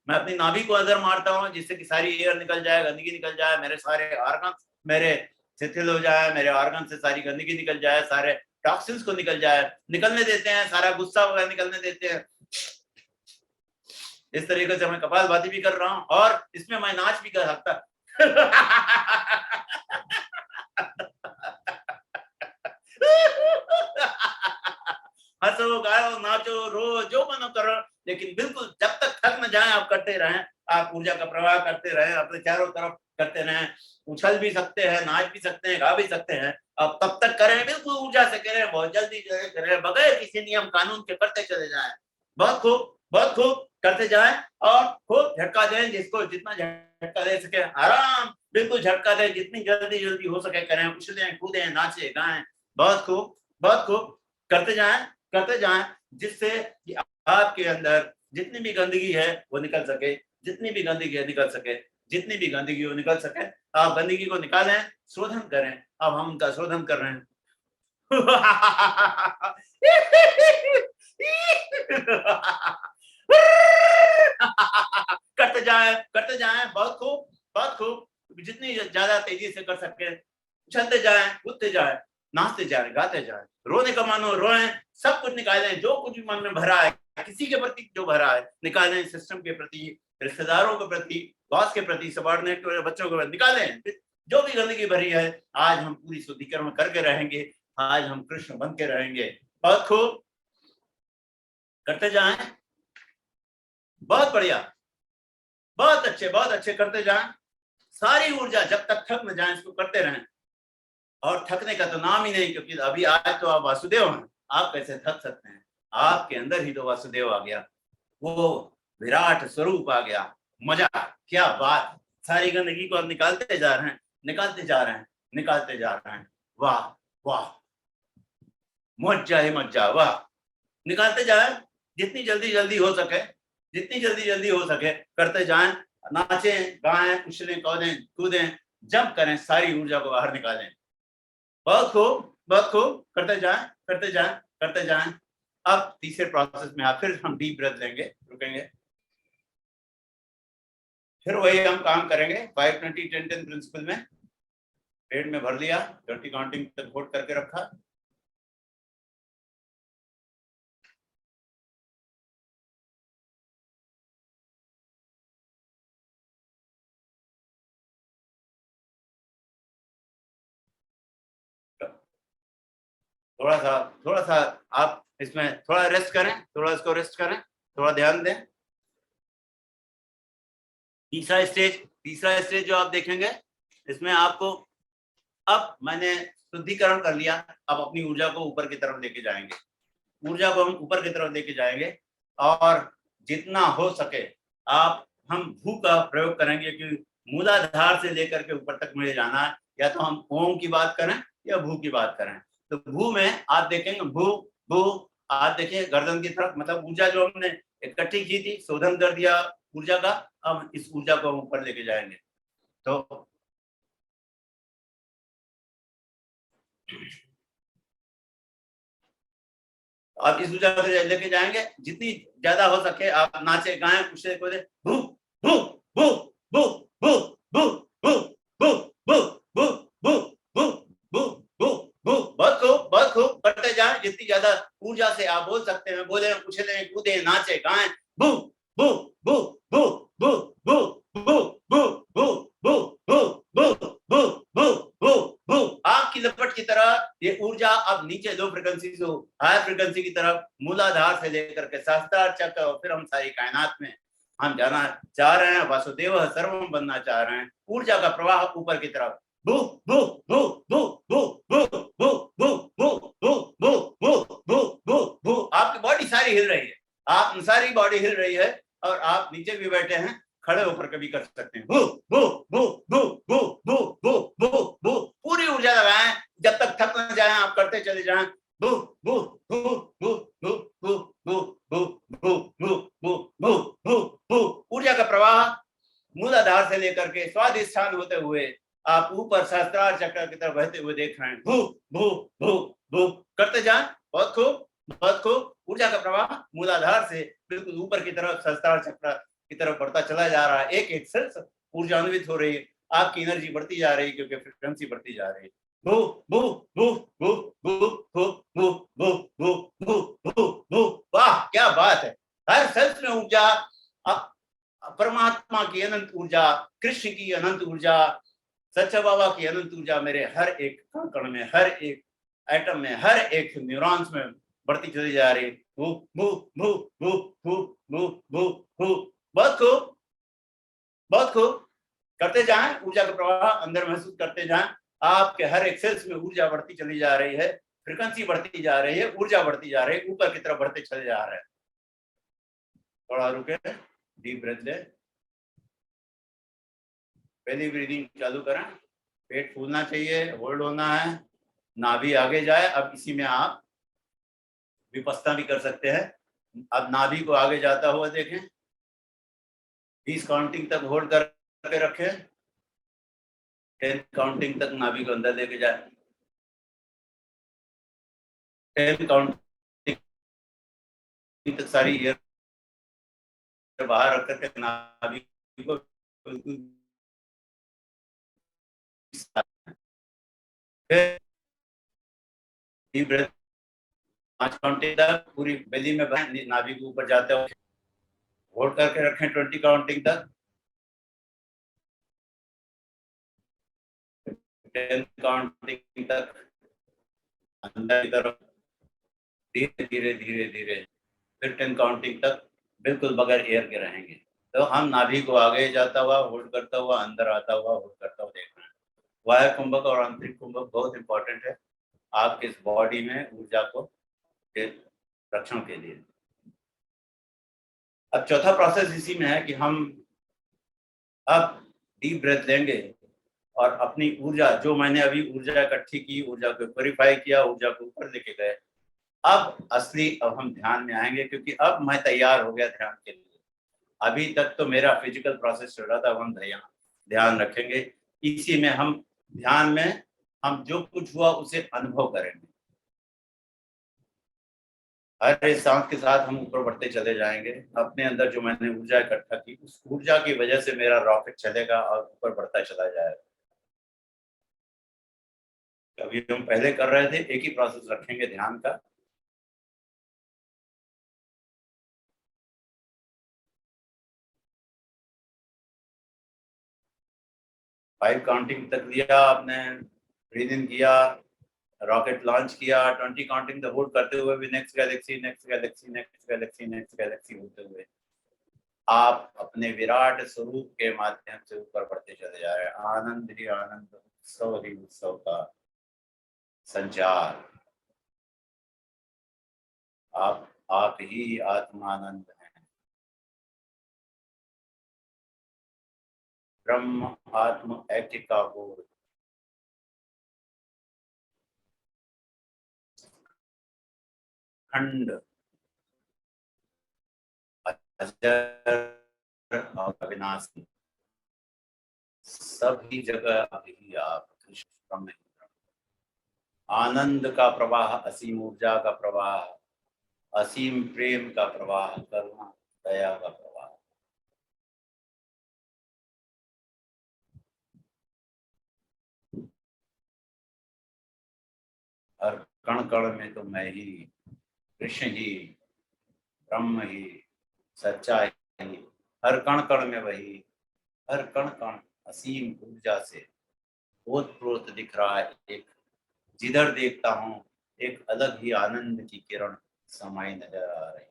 मैं अपनी नाभि को अंदर मारता हूँ, जिससे कि सारी एयर निकल जाए, गंदगी निकल जाए, मेरे सारे ऑर्गन मेरे शिथिल हो जाए, मेरे ऑर्गन से सारी गंदगी निकल जाए, सारे टॉक्सिन्स को निकलने देते हैं, सारा गुस्सा वगैरह निकलने देते हैं। इस तरीके से मैं कपालभाति भी कर रहा हूँ और इसमें मैं नाच भी कर सकता। हंसो, गाओ, नाचो, रो, जो मनो करो, लेकिन बिल्कुल जब तक थक न जाए आप करते रहें। आप ऊर्जा का प्रवाह करते रहें, अपने चारों तरफ करते रहें। उछल भी सकते हैं, नाच भी सकते हैं, गा भी सकते हैं। अब तब तक करें, बिल्कुल ऊर्जा से करें, बहुत जल्दी करें, बगैर किसी नियम कानून के करते चले जाएं। बहुत खूब, बहुत खूब करते जाएं और खूब झटका दें, जिसको जितना झटका दे सके आराम, बिल्कुल झटका दें, जितनी जल्दी हो सके करें, उछलें, कूदें, नाचे, गाएं। बहुत खूब, बहुत खूब। करते जाएं, जिससे कि आपके अंदर जितनी भी गंदगी है वो निकल सके, जितनी भी गंदगी है निकल सके, जितनी भी गंदगी वो निकल सके। आप गंदगी को निकालें, शोधन करें। अब हम उनका शोधन कर रहे हैं। करते जाएं, बहुत खूब, बहुत खूब। जितनी ज्यादा तेजी से कर सके, चलते जाएं, कूदते जाएं, नाचते जाएं, गाते जाएं, रोने का मानो रोएं, सब कुछ निकालें, जो कुछ भी मन में भरा है, किसी के प्रति जो भरा है निकालें, सिस्टम के प्रति, रिश्तेदारों के प्रति, बॉस के प्रति, सबॉर्डिनेट के बच्चों के प्रति निकालें, जो भी गंदगी भरी है। आज हम पूरी शुद्धिकरण करके रहेंगे, आज हम कृष्ण बन के रहेंगे। बहुत खूब, करते जाएं, बहुत बढ़िया, बहुत अच्छे करते जाएं। सारी ऊर्जा जब तक थक न जाए इसको करते रहें, और थकने का तो नाम ही नहीं, क्योंकि अभी आज तो आप वासुदेव हैं, आप कैसे थक सकते हैं? आपके अंदर ही तो वासुदेव आ गया, वो विराट स्वरूप आ गया। मजा, क्या बात! सारी गंदगी को आप निकालते जा रहे हैं, निकालते जा रहे हैं, निकालते जा रहे हैं। वाह वाह, मज्जा ही मज्जा, वाह! निकालते जाए, जितनी जल्दी जल्दी हो सके, जितनी जल्दी जल्दी हो सके करते जाएं, नाचें, गाएं, उछलें, कूदें, जंप करें, सारी ऊर्जा को बाहर निकालें। बहुत खूब, बहुत खूब, करते जाएं, करते जाएं, करते जाएं। अब तीसरे प्रोसेस में आप फिर हम डीप ब्रेथ लेंगे, रुकेंगे, फिर वही हम काम करेंगे 5-20-10-10 प्रिंसिपल में। पेट में भर लिया, 30 काउंटिंग तक होल्ड करके रखा, थोड़ा सा आप इसमें थोड़ा रेस्ट करें, थोड़ा इसको रेस्ट करें, थोड़ा ध्यान दें। तीसरा स्टेज जो आप देखेंगे, इसमें आपको, अब मैंने शुद्धिकरण कर लिया, अब अपनी ऊर्जा को ऊपर की तरफ लेके जाएंगे, ऊर्जा को हम ऊपर की तरफ लेके जाएंगे, और जितना हो सके आप, हम भू का प्रयोग करेंगे कि मूलाधार से लेकर के ऊपर तक मुझे जाना है, या तो हम ओम की बात करें या भू की बात करें। तो भू में आप देखेंगे, भू भू आप देखिए गर्दन की तरफ, मतलब ऊर्जा जो हमने इकट्ठी की थी, शोधन कर दिया ऊर्जा का, अब इस ऊर्जा को हम ऊपर लेके जाएंगे। तो आप इस ऊर्जा को लेके जाएंगे, जितनी ज्यादा हो सके आप नाचे, गाएं, कुछ को भू भू भू भू भू भू भू भू भू भू भू भू भू भू भू। बहुत खूब करते जाएं, जितनी ज्यादा ऊर्जा से आप बोल सकते हैं, बोले, उछले, कूदे, नाचे, गाएं, भू भू भू भू भू भू भू भू भू भू भू भू भू भू भू भू। आग की लपट की तरह ये ऊर्जा अब नीचे लो फ्रिक्वेंसी से हाई फ्रिक्वेंसी की तरफ, मूलाधार से लेकर के सहस्त्रार चक्र, और फिर हम सारी कायनात में हम जाना चाह रहे हैं, वासुदेव सर्वम बनना चाह रहे हैं। ऊर्जा का प्रवाह ऊपर की तरफ, भू भू भू भू भू भू भू भू भू भू भू भू भू भू भू। आपकी बॉडी सारी हिल रही है, आप सारी बॉडी हिल रही है, और आप नीचे भी बैठे हैं, खड़े होकर के भी कर सकते हैं। भू भू भू भू भू भू भू भू भू, पूरी ऊर्जा लगाएं, जब तक थक न जाएं, आप करते चले जाएं। भू भू भू भू भू भू भू भू भू भू भू भू भू भू। ऊर्जा का प्रवाह मूलाधार से लेकर के स्वादिष्ठान होते हुए आप ऊपर सहस्त्रार चक्र की तरफ बहते हुए देख रहे हैं। भू भू भू भू, करते जाएं, बहुत खूब, बहुत खूब। ऊर्जा का प्रवाह मूलाधार से बिल्कुल ऊपर की तरफ सहस्त्रार चक्र की तरफ बढ़ता चला जा रहा है, एक एक सेल्स ऊर्जा अन्वित हो रही है, आपकी एनर्जी बढ़ती जा रही है, क्योंकि फ्रीक्वेंसी बढ़ती जा रही है। भू भू भू भू भू भू भू भू भू भू भू भू। वाह, क्या बात है! हर सेल्स में ऊर्जा, परमात्मा की अनंत ऊर्जा, कृष्ण की अनंत ऊर्जा, सच्चा बाबा की अनंत ऊर्जा मेरे हर एक कण में, हर एक एटम में, हर एक न्यूरॉन्स में बढ़ती चली जा रही है। भू भू भू भू भू भू भू भू। बहुत खूब, बहुत खूब, करते जाएं, ऊर्जा का प्रवाह अंदर महसूस करते जाएं। आपके हर एक सेल्स में ऊर्जा बढ़ती चली जा रही है, फ्रीक्वेंसी बढ़ती जा रही है, ऊर्जा बढ़ती जा रही है, ऊपर की तरफ बढ़ते चले जा रहे हैं। थोड़ा रुके, डीप ब्रेथ ले, पहली ब्रीदिंग चालू करें, पेट फूलना चाहिए, होल्ड होना है, नाभि आगे जाए। अब इसी में आप विपस्सना भी कर सकते हैं। अब नाभि को आगे जाता हुआ देखें, 20 काउंटिंग तक होल्ड करके रखें, 10 काउंटिंग तक नाभि को अंदर लेके जाए, 10 काउंटिंग तक सारी एयर बाहर रख करके नाभि को फिर डीप ब्रेथ 5 काउंटिंग तक पूरी बेली में नाभि के ऊपर जाते हुए होल्ड करके रखें 20 काउंटिंग तक, 10 काउंटिंग तक अंदर की तरफ धीरे धीरे धीरे धीरे, फिर 10 काउंटिंग तक बिल्कुल बगैर एयर के रहेंगे। तो हम नाभि को आगे जाता हुआ होल्ड करता हुआ, अंदर आता हुआ होल्ड करता हुआ देख रहे हैं। बाह्य कुंभक और आंतरिक कुंभक बहुत इंपॉर्टेंट है आपके इस बॉडी में ऊर्जा को रक्षण के लिए। अब चौथा प्रोसेस इसी में है कि हम अब डीप ब्रेथ लेंगे और अपनी ऊर्जा, जो मैंने अभी ऊर्जा इकट्ठी की, ऊर्जा को प्योरीफाई किया, ऊर्जा को ऊपर लेके गए, अब असली अब हम ध्यान में आएंगे, क्योंकि अब मैं तैयार हो गया ध्यान के लिए। अभी तक तो मेरा फिजिकल प्रोसेस चल रहा था, हम ध्यान रखेंगे। इसी में हम ध्यान में हम जो कुछ हुआ उसे अनुभव करेंगे। हर एक सांस के साथ हम ऊपर बढ़ते चले जाएंगे। अपने अंदर जो मैंने ऊर्जा इकट्ठा की, उस ऊर्जा की वजह से मेरा रॉकेट चलेगा और ऊपर बढ़ता चला जाएगा। अभी हम पहले कर रहे थे, एक ही प्रोसेस रखेंगे ध्यान का। फाइव काउंटिंग तक लिया आपने, ब्रीद इन किया, रॉकेट लॉन्च किया, 20 काउंटिंग तक होल्ड करते हुए भी next Galaxy next Galaxy next Galaxy next Galaxy होते हुए आप अपने विराट स्वरूप के माध्यम से ऊपर बढ़ते चले जा रहे हैं। आनंद ही आनंद, उत्सव ही उत्सव का संचार। आप ही आत्मानंद हैं। ब्रह्म आत्म ऐक्य का बोध, खंड अविनाशी, सभी जगह अभी आप कृष्ण में। आनंद का प्रवाह, असीम ऊर्जा का प्रवाह, असीम प्रेम का प्रवाह, करुणा दया का प्रवाह। हर कण कण में तो मैं ही, कृष्ण ही, ब्रह्म ही, सच्चा ही, हर कण कण में वही, हर कण कण असीम ऊर्जा से ओतप्रोत दिख रहा है। एक जिधर देखता हूँ एक अलग ही आनंद की किरण समाई नजर आ रही।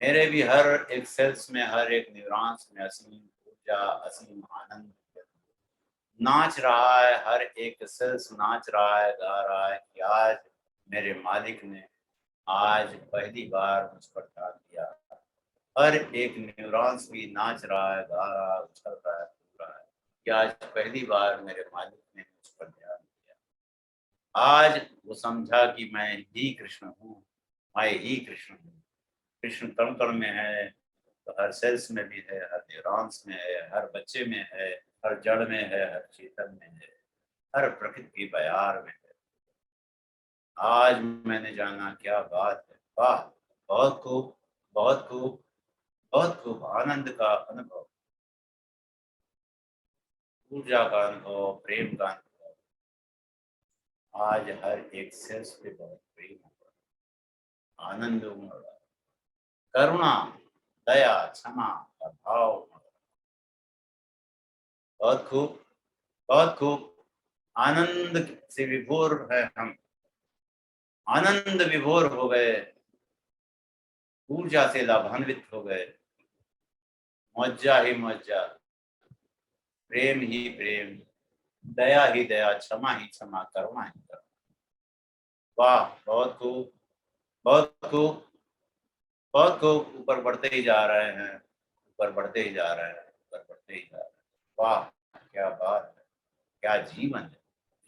मेरे भी हर एक सेल्स में, हर एक न्यूरॉन्स में असीम ऊर्जा, असीम आनंद नाच रहा है। हर एक सेल्स नाच रहा है, गा रहा है कि आज मेरे मालिक ने आज पहली बार मुझ पर ध्यान दिया। हर एक न्यूरॉन्स भी नाच रहा है, गा रहा है, उछल रहा है, कूद रहा है कि आज पहली बार मेरे मालिक ने मुझ पर ध्यान दिया। आज वो समझा कि मैं ही कृष्ण हूँ, मैं ही कृष्ण हूँ। कृष्ण कण कण में है, तो हर सेल्स में भी है, हर न्यूरॉन्स में है, हर बच्चे में है, हर जड़ में है, हर चेतन में है, हर प्रकृति की बयार में है। आज मैंने जाना, क्या बात है, वाह, बहुत खूब, बहुत खूब, बहुत खूब। आनंद का अनुभव, ऊर्जा का अनुभव, प्रेम का अनुभव। आज हर एक सेल्स पे बहुत प्रेम हो रहा, आनंद उमड़ रहा, करुणा दया क्षमा का भाव उमड़ रहा। बहुत खूब, बहुत खूब। आनंद से विभोर है हम, आनंद विभोर हो गए, ऊर्जा से लाभान्वित हो गए। मौजा ही मौजा, प्रेम ही प्रेम, दया ही दया, क्षमा ही क्षमा, करुणा ही करुणा। वाह, बहुत खूब, बहुत खूब, बहुत खूब। ऊपर बढ़ते ही जा रहे हैं, ऊपर बढ़ते ही जा रहे हैं, ऊपर बढ़ते ही जा रहे हैं। वाह, क्या बात है, क्या जीवन है,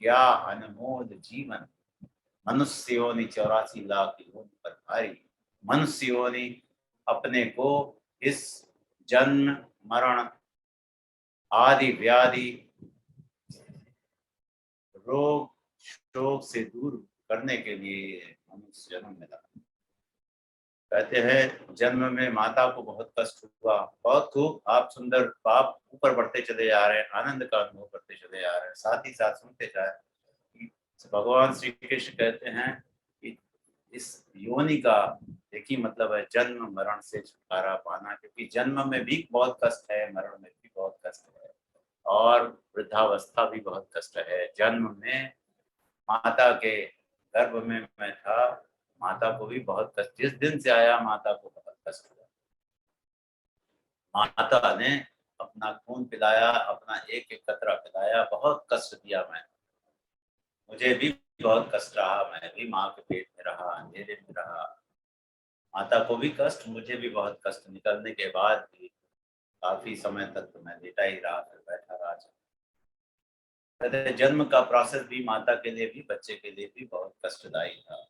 क्या अनमोल जीवन। मनुष्य योनि 84 लाख योनि पर भारी। मनुष्य योनि अपने को इस जन्म मरण आदि व्याधि रोग शोक से दूर करने के लिए मनुष्य जन्म मिला। कहते हैं जन्म में माता को बहुत कष्ट हुआ, बहुत खूब, आप सुंदर, आप ऊपर बढ़ते चले जा रहे हैं, आनंद का अनुभव करते चले जा रहे हैं, साथ ही साथ सुनते जा रहे हैं। भगवान श्री कृष्ण कहते हैं कि इस योनि का एक ही मतलब है, जन्म मरण से छुटकारा पाना, क्योंकि जन्म में भी बहुत कष्ट है, मरण में भी बहुत कष्ट है, और वृद्धावस्था भी बहुत कष्ट है। जन्म में माता के गर्भ में मैं था, माता को भी बहुत कष्ट, जिस दिन से आया माता को बहुत कष्ट हुआ। माता ने अपना खून पिलाया, अपना एक एक कतरा पिलाया, बहुत कष्ट दिया मैं, मुझे भी बहुत कष्ट रहा, मैं भी माँ के पेट में रहा, अंधेरे में रहा, माता को भी कष्ट, मुझे भी बहुत कष्ट। निकलने के बाद भी काफी समय तक तो मैं लेटा ही रहा, फिर बैठा रहा। कहते जन्म का प्रोसेस भी माता के लिए भी, बच्चे के लिए भी बहुत कष्टदायी था।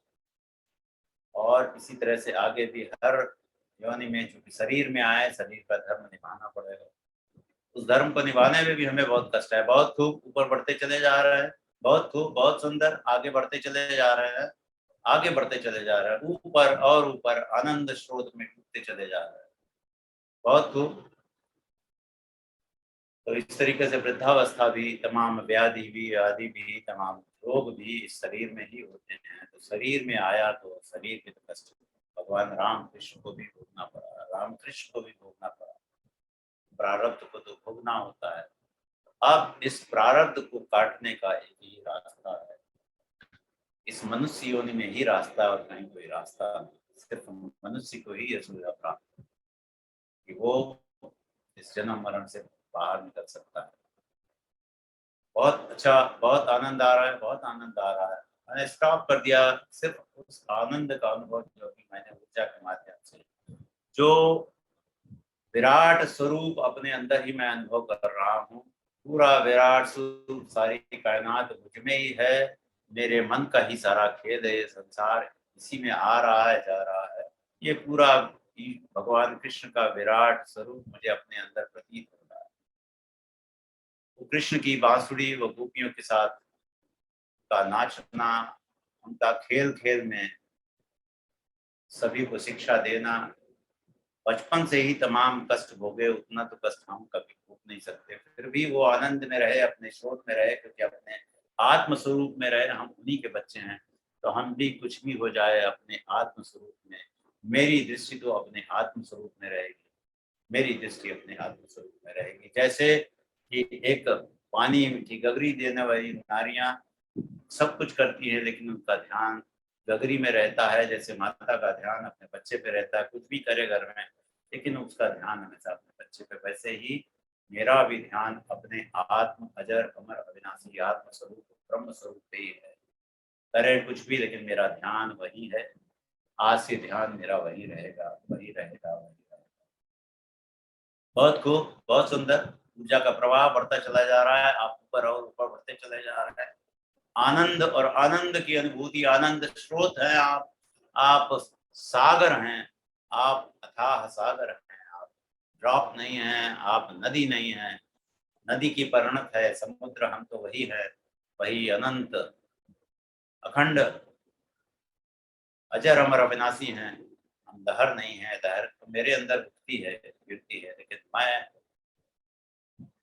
और इसी तरह से आगे भी हर योनि में, चूंकि शरीर में आए, शरीर का धर्म निभाना पड़ेगा, उस धर्म को निभाने में भी हमें बहुत कष्ट है। बहुत खूब ऊपर बढ़ते चले जा रहे हैं, बहुत खूब, बहुत सुंदर, आगे बढ़ते चले जा रहे हैं, आगे बढ़ते चले जा रहे हैं, ऊपर और ऊपर आनंद स्रोत में डूबते चले जा रहे हैं, बहुत खूब। तो इस तरीके से वृद्धावस्था भी, तमाम व्याधि भी, व्याधि भी, तमाम रोग भी इस शरीर में ही होते हैं। तो शरीर में आया तो शरीर के तो कष्ट भगवान राम कृष्ण को भी भोगना पड़ा, राम कृष्ण को भी भोगना पड़ा, प्रारब्ध को तो भोगना होता है। अब इस प्रारब्ध को काटने का एक ही रास्ता है, इस मनुष्य योनि में ही रास्ता, और कहीं कोई रास्ता नहीं। सिर्फ मनुष्य को ही यह सुविधा प्राप्त है कि वो इस जन्म मरण से बाहर निकल सकता है। बहुत अच्छा, बहुत आनंद आ रहा है, बहुत आनंद आ रहा है। मैंने स्टॉप कर दिया, सिर्फ उस आनंद का अनुभव जो कि मैंने ऊर्जा के माध्यम से, जो विराट स्वरूप अपने अंदर ही मैं अनुभव कर रहा हूँ। पूरा विराट स्वरूप, सारी कायनात मुझ में ही है, मेरे मन का ही सारा खेल है, संसार इसी में आ रहा है, जा रहा है। ये पूरा भगवान कृष्ण का विराट स्वरूप मुझे अपने अंदर प्रतीत हो रहा है। वो कृष्ण की बांसुरी, वो गोपियों के साथ का नाचना, उनका खेल खेल में सभी को शिक्षा देना, बचपन से ही तमाम कष्ट भोगे, उतना तो कष्ट हम कभी भोग नहीं सकते, फिर भी वो आनंद में रहे, अपने स्रोत में रहे, क्योंकि अपने आत्म स्वरूप में रहे, हम उन्हीं के बच्चे हैं। तो हम भी कुछ भी हो जाए अपने आत्म स्वरूप में, मेरी दृष्टि तो अपने आत्म स्वरूप में रहेगी, मेरी दृष्टि अपने आत्म स्वरूप में रहेगी। जैसे कि एक पानी की गगरी देने वाली नारियां सब कुछ करती है, लेकिन उनका ध्यान गगरी में रहता है, जैसे माता का ध्यान अपने बच्चे पे रहता है, कुछ भी करे घर में लेकिन उसका ध्यान हमेशा अपने बच्चे पे। वैसे ही मेरा भी ध्यान अपने आत्म अजर अमर अविनाशी आत्म स्वरूप ब्रह्म स्वरूप पे ही है। करे कुछ भी लेकिन मेरा ध्यान वही है, आज से ध्यान मेरा वही रहेगा, वही रहेगा, वही रहेगा। बहुत खूब, बहुत सुंदर, ऊर्जा का प्रवाह बढ़ता चला जा रहा है, आप ऊपर और ऊपर बढ़ते चले जा रहे हैं। आनंद और आनंद की अनुभूति, आनंद स्रोत है आप सागर हैं, आप अथाह सागर हैं, आप ड्रॉप नहीं हैं, आप नदी नहीं हैं, नदी की परिणत है समुद्र, हम तो वही है, वही अनंत अखंड अजर अमर अविनाशी हैं। हम लहर नहीं है, लहर तो मेरे अंदर उठती है, गिरती है, लेकिन मैं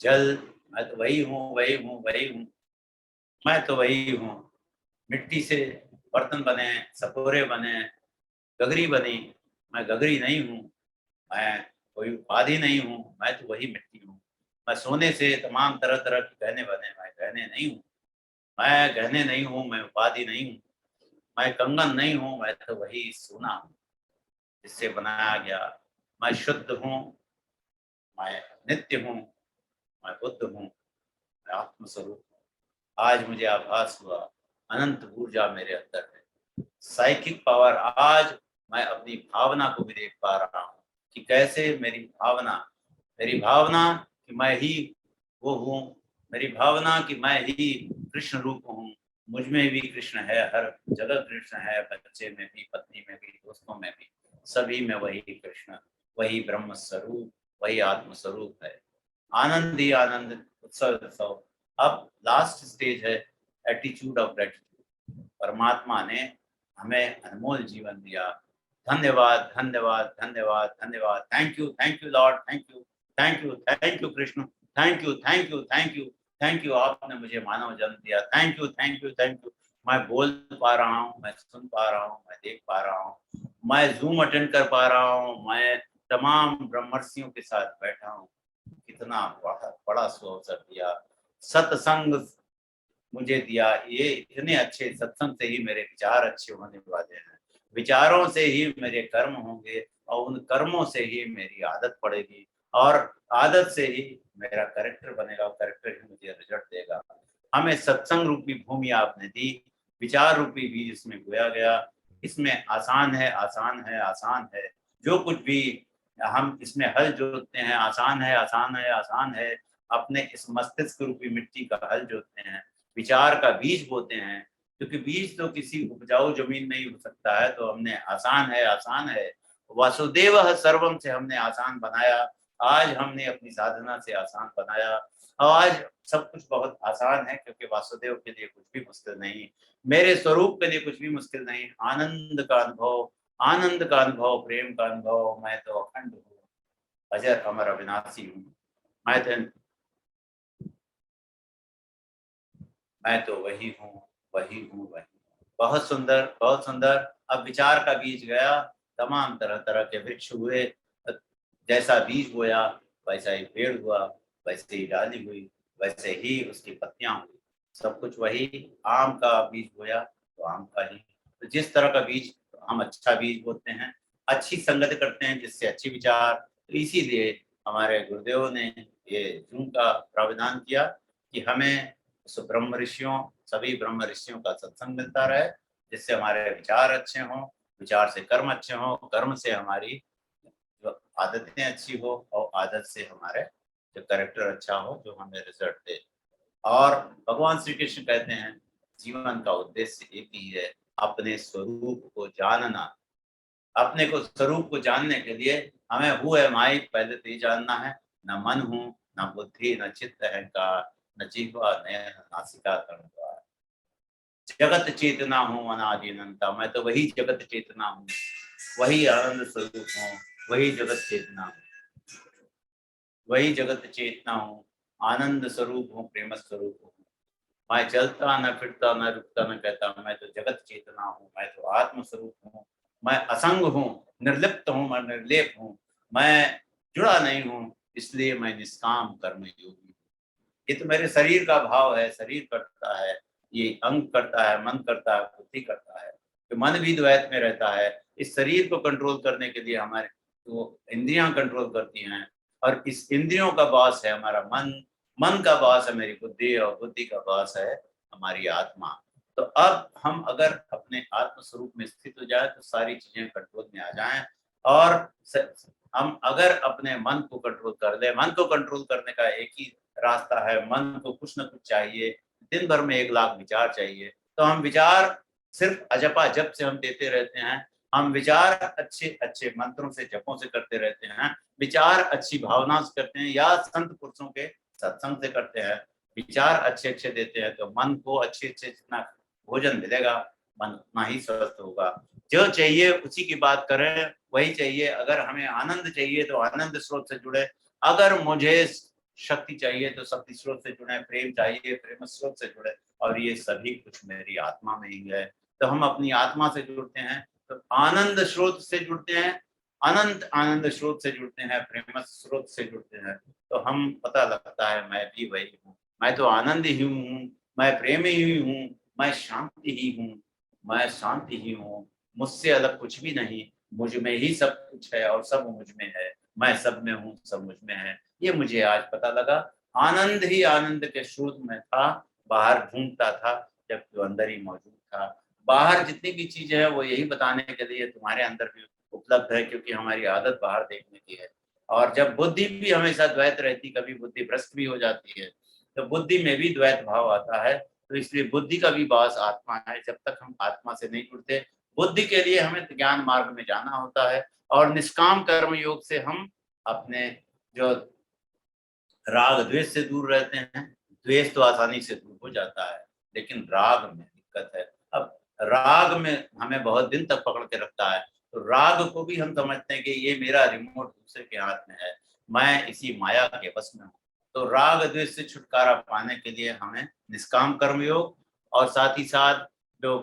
जल, मैं तो वही हूँ, वही हूँ, वही हूँ, मैं तो वही हूँ। मिट्टी से बर्तन बने, सपोरे बने, गगरी बनी, मैं गगरी नहीं हूँ, मैं कोई उपाधि नहीं हूँ, मैं तो वही मिट्टी हूँ। मैं सोने से तमाम तरह तरह के गहने बने, मैं गहने नहीं हूँ, मैं गहने नहीं हूँ, मैं उपाधि नहीं हूँ, मैं कंगन नहीं हूँ, मैं तो वही सोना हूँ जिससे बनाया गया। मैं शुद्ध हूँ, मैं नित्य हूँ, मैं बुद्ध हूँ, मैं आत्मस्वरूप हूँ। आज मुझे आभास हुआ, अनंत ऊर्जा मेरे अंदर है, साइकिक पावर। आज मैं अपनी भावना को भी देख पा रहा हूँ कि कैसे मेरी भावना कि मैं ही वो हूँ, मेरी भावना कि मैं ही कृष्ण रूप हूँ, मुझ में भी कृष्ण है, हर जगह कृष्ण है, बच्चे में भी, पत्नी में भी, दोस्तों में भी, सभी में वही कृष्ण, वही ब्रह्म स्वरूप, वही आत्म स्वरूप है। आनंद ही आनंद, उत्सव उत्सव। अब लास्ट स्टेज है एटीट्यूड ऑफ ग्रेटिट्यूड। परमात्मा ने हमें अनमोल जीवन दिया। धन्यवाद धन्यवाद धन्यवाद धन्यवाद। Thank you Lord, thank you, thank you Krishna, thank you thank you thank you thank you. आपने मुझे मानव जन्म दिया। Thank you thank you thank you. मैं बोल पा रहा हूँ, मैं सुन पा रहा हूँ, मैं देख पा रहा हूँ, मैं जूम अटेंड कर पा रहा हूँ, मैं तमाम ब्रह्मर्षियों के साथ बैठा हूँ। कितना बड़ा अवसर दिया, सत्संग मुझे दिया। ये इतने अच्छे सत्संग से ही मेरे विचार अच्छे होने वाले हैं, विचारों से ही मेरे कर्म होंगे, और उन कर्मों से ही मेरी आदत पड़ेगी, और आदत से ही मेरा कैरेक्टर बनेगा, कैरेक्टर ही मुझे रिजल्ट देगा। हमें सत्संग रूपी भूमि आपने दी, विचार रूपी बीज इसमें बोया गया। इसमें आसान है, आसान है, आसान है, जो कुछ भी हम इसमें हल जोतते हैं, आसान है, आसान है, आसान है। अपने इस मस्तिष्क रूपी मिट्टी का हल जोतते हैं, विचार का बीज बोते हैं, क्योंकि बीज तो किसी उपजाऊ जमीन में ही हो सकता है। तो हमने आसान है, आसान है, वासुदेव सर्वम से हमने आसान बनाया। आज हमने अपनी साधना से आसान बनाया। आज सब कुछ बहुत आसान है, क्योंकि वासुदेव के लिए कुछ भी मुश्किल नहीं, मेरे स्वरूप के लिए कुछ भी मुश्किल नहीं। आनंद का अनुभव, आनंद का अनुभव, प्रेम का अनुभव। मैं तो अखंड हूँ, अजर अमर अविनाशी हूँ। मैं तो वही हूँ, वही हूँ, वही। बहुत सुंदर, बहुत सुंदर। अब विचार का बीज गया, तमाम तरह तरह के वृक्ष हुए। जैसा बीज बोया वैसा ही पेड़ हुआ, वैसे ही डाली हुई, वैसे ही उसकी पत्तियां हुई। सब कुछ वही। आम का बीज बोया तो आम का ही। तो जिस तरह का बीज, हम अच्छा बीज बोते हैं, अच्छी संगत करते हैं जिससे अच्छी विचार। तो इसीलिए हमारे गुरुदेव ने ये जून का प्रावधान किया कि हमें उस ब्रह्म ऋषियों, सभी ब्रह्म ऋषियों का सत्संग मिलता रहे, जिससे हमारे विचार अच्छे हों, विचार से कर्म अच्छे हों, कर्म से हमारी जो आदतें अच्छी हो, और आदत से हमारे जो कैरेक्टर अच्छा हो, जो हमें रिजल्ट दे। और भगवान श्री कृष्ण कहते हैं जीवन का उद्देश्य एक ही है, अपने स्वरूप को जानना। अपने को स्वरूप को जानने के लिए हमें हु एम आई पहले तो ये जानना है। न मन हूँ, न बुद्धि, न चित्त अहंकार, न जीवा, न नासिका कर्मद्वार। जगत चेतना हूँ अनादि अनंता। मैं तो वही जगत चेतना हूँ, वही आनंद स्वरूप हूँ, वही जगत चेतना हूँ, वही जगत चेतना हूँ, आनंद स्वरूप हूँ, प्रेम स्वरूप हूँ। मैं चलता न फिरता न रुकता न कहता, मैं तो जगत चेतना हूँ, मैं तो आत्म स्वरूप हूँ। मैं असंग हूँ, निर्लिप्त हूँ, मैं निर्लेप हूँ, मैं जुड़ा नहीं हूँ, इसलिए मैं निष्काम कर्म योगी हूँ। ये तो मेरे शरीर का भाव है, शरीर करता है, ये अंग करता है, मन करता है, बुद्धि करता है। तो मन भी द्वैत में रहता है। इस शरीर को कंट्रोल करने के लिए हमारे तो इंद्रियां कंट्रोल करती हैं, और इस इंद्रियों का बास है हमारा मन, मन का बास है मेरी बुद्धि, और बुद्धि का बास है हमारी आत्मा। तो अब हम अगर अपने आत्म स्वरूप में स्थित हो जाए तो सारी चीजें कंट्रोल में आ जाएं। और हम अगर अपने मन को कंट्रोल कर ले, मन को कंट्रोल करने का एक ही रास्ता है, मन को कुछ ना कुछ चाहिए। दिन भर में 1,00,000 विचार चाहिए। तो हम विचार सिर्फ अजपा जप से हम देते रहते हैं, हम विचार अच्छे अच्छे मंत्रों से, जपों से करते रहते हैं, विचार अच्छी भावना से करते हैं, या संत पुरुषों के सत्संग से करते हैं, विचार अच्छे अच्छे देते हैं। तो मन को अच्छे अच्छे जितना भोजन मिलेगा, मन उतना ही स्वस्थ होगा। जो चाहिए उसी की बात करें, वही चाहिए। अगर हमें आनंद चाहिए तो आनंद स्रोत से जुड़े, अगर मुझे शक्ति चाहिए तो शक्ति स्रोत से जुड़े, प्रेम चाहिए प्रेम स्रोत से जुड़े, और ये सभी कुछ मेरी आत्मा में ही है। तो हम अपनी आत्मा से जुड़ते हैं तो आनंद स्रोत से जुड़ते हैं, अनंत आनंद स्रोत से जुड़ते हैं, प्रेम स्रोत से जुड़ते हैं। तो हम पता लगता है मैं भी वही हूँ, मैं तो आनंद ही हूँ, मैं प्रेम ही हूँ, मैं शांति ही हूँ, मैं शांति ही हूँ, मुझसे अलग कुछ भी नहीं, मुझ में ही सब कुछ है और सब मुझ में है, मैं सब में हूँ, सब मुझ में है। ये मुझे आज पता लगा। आनंद ही आनंद के शोध में था, बाहर ढूंढता था, जबकि वो अंदर ही मौजूद था। बाहर जितनी भी चीजें हैं वो यही बताने के लिए तुम्हारे अंदर भी उपलब्ध है, क्योंकि हमारी आदत बाहर देखने की है। और जब बुद्धि भी हमेशा द्वैत रहती, कभी बुद्धि भ्रष्ट भी हो जाती है, तो बुद्धि में भी द्वैत भाव आता है। तो इसलिए बुद्धि का भी बास आत्मा है। जब तक हम आत्मा से नहीं जुड़ते, बुद्धि के लिए हमें ज्ञान मार्ग में जाना होता है। और निष्काम कर्म योग से हम अपने जो राग द्वेष से दूर रहते हैं। द्वेष तो आसानी से दूर हो जाता है, लेकिन राग में दिक्कत है। अब राग में हमें बहुत दिन तक पकड़ के रखता है। तो राग को भी हम समझते हैं कि ये मेरा रिमोट दूसरे के हाथ में है, मैं इसी माया के बस में हूँ। तो राग द्वेष से छुटकारा पाने के लिए हमें निष्काम कर्मयोग और साथ ही साथ जो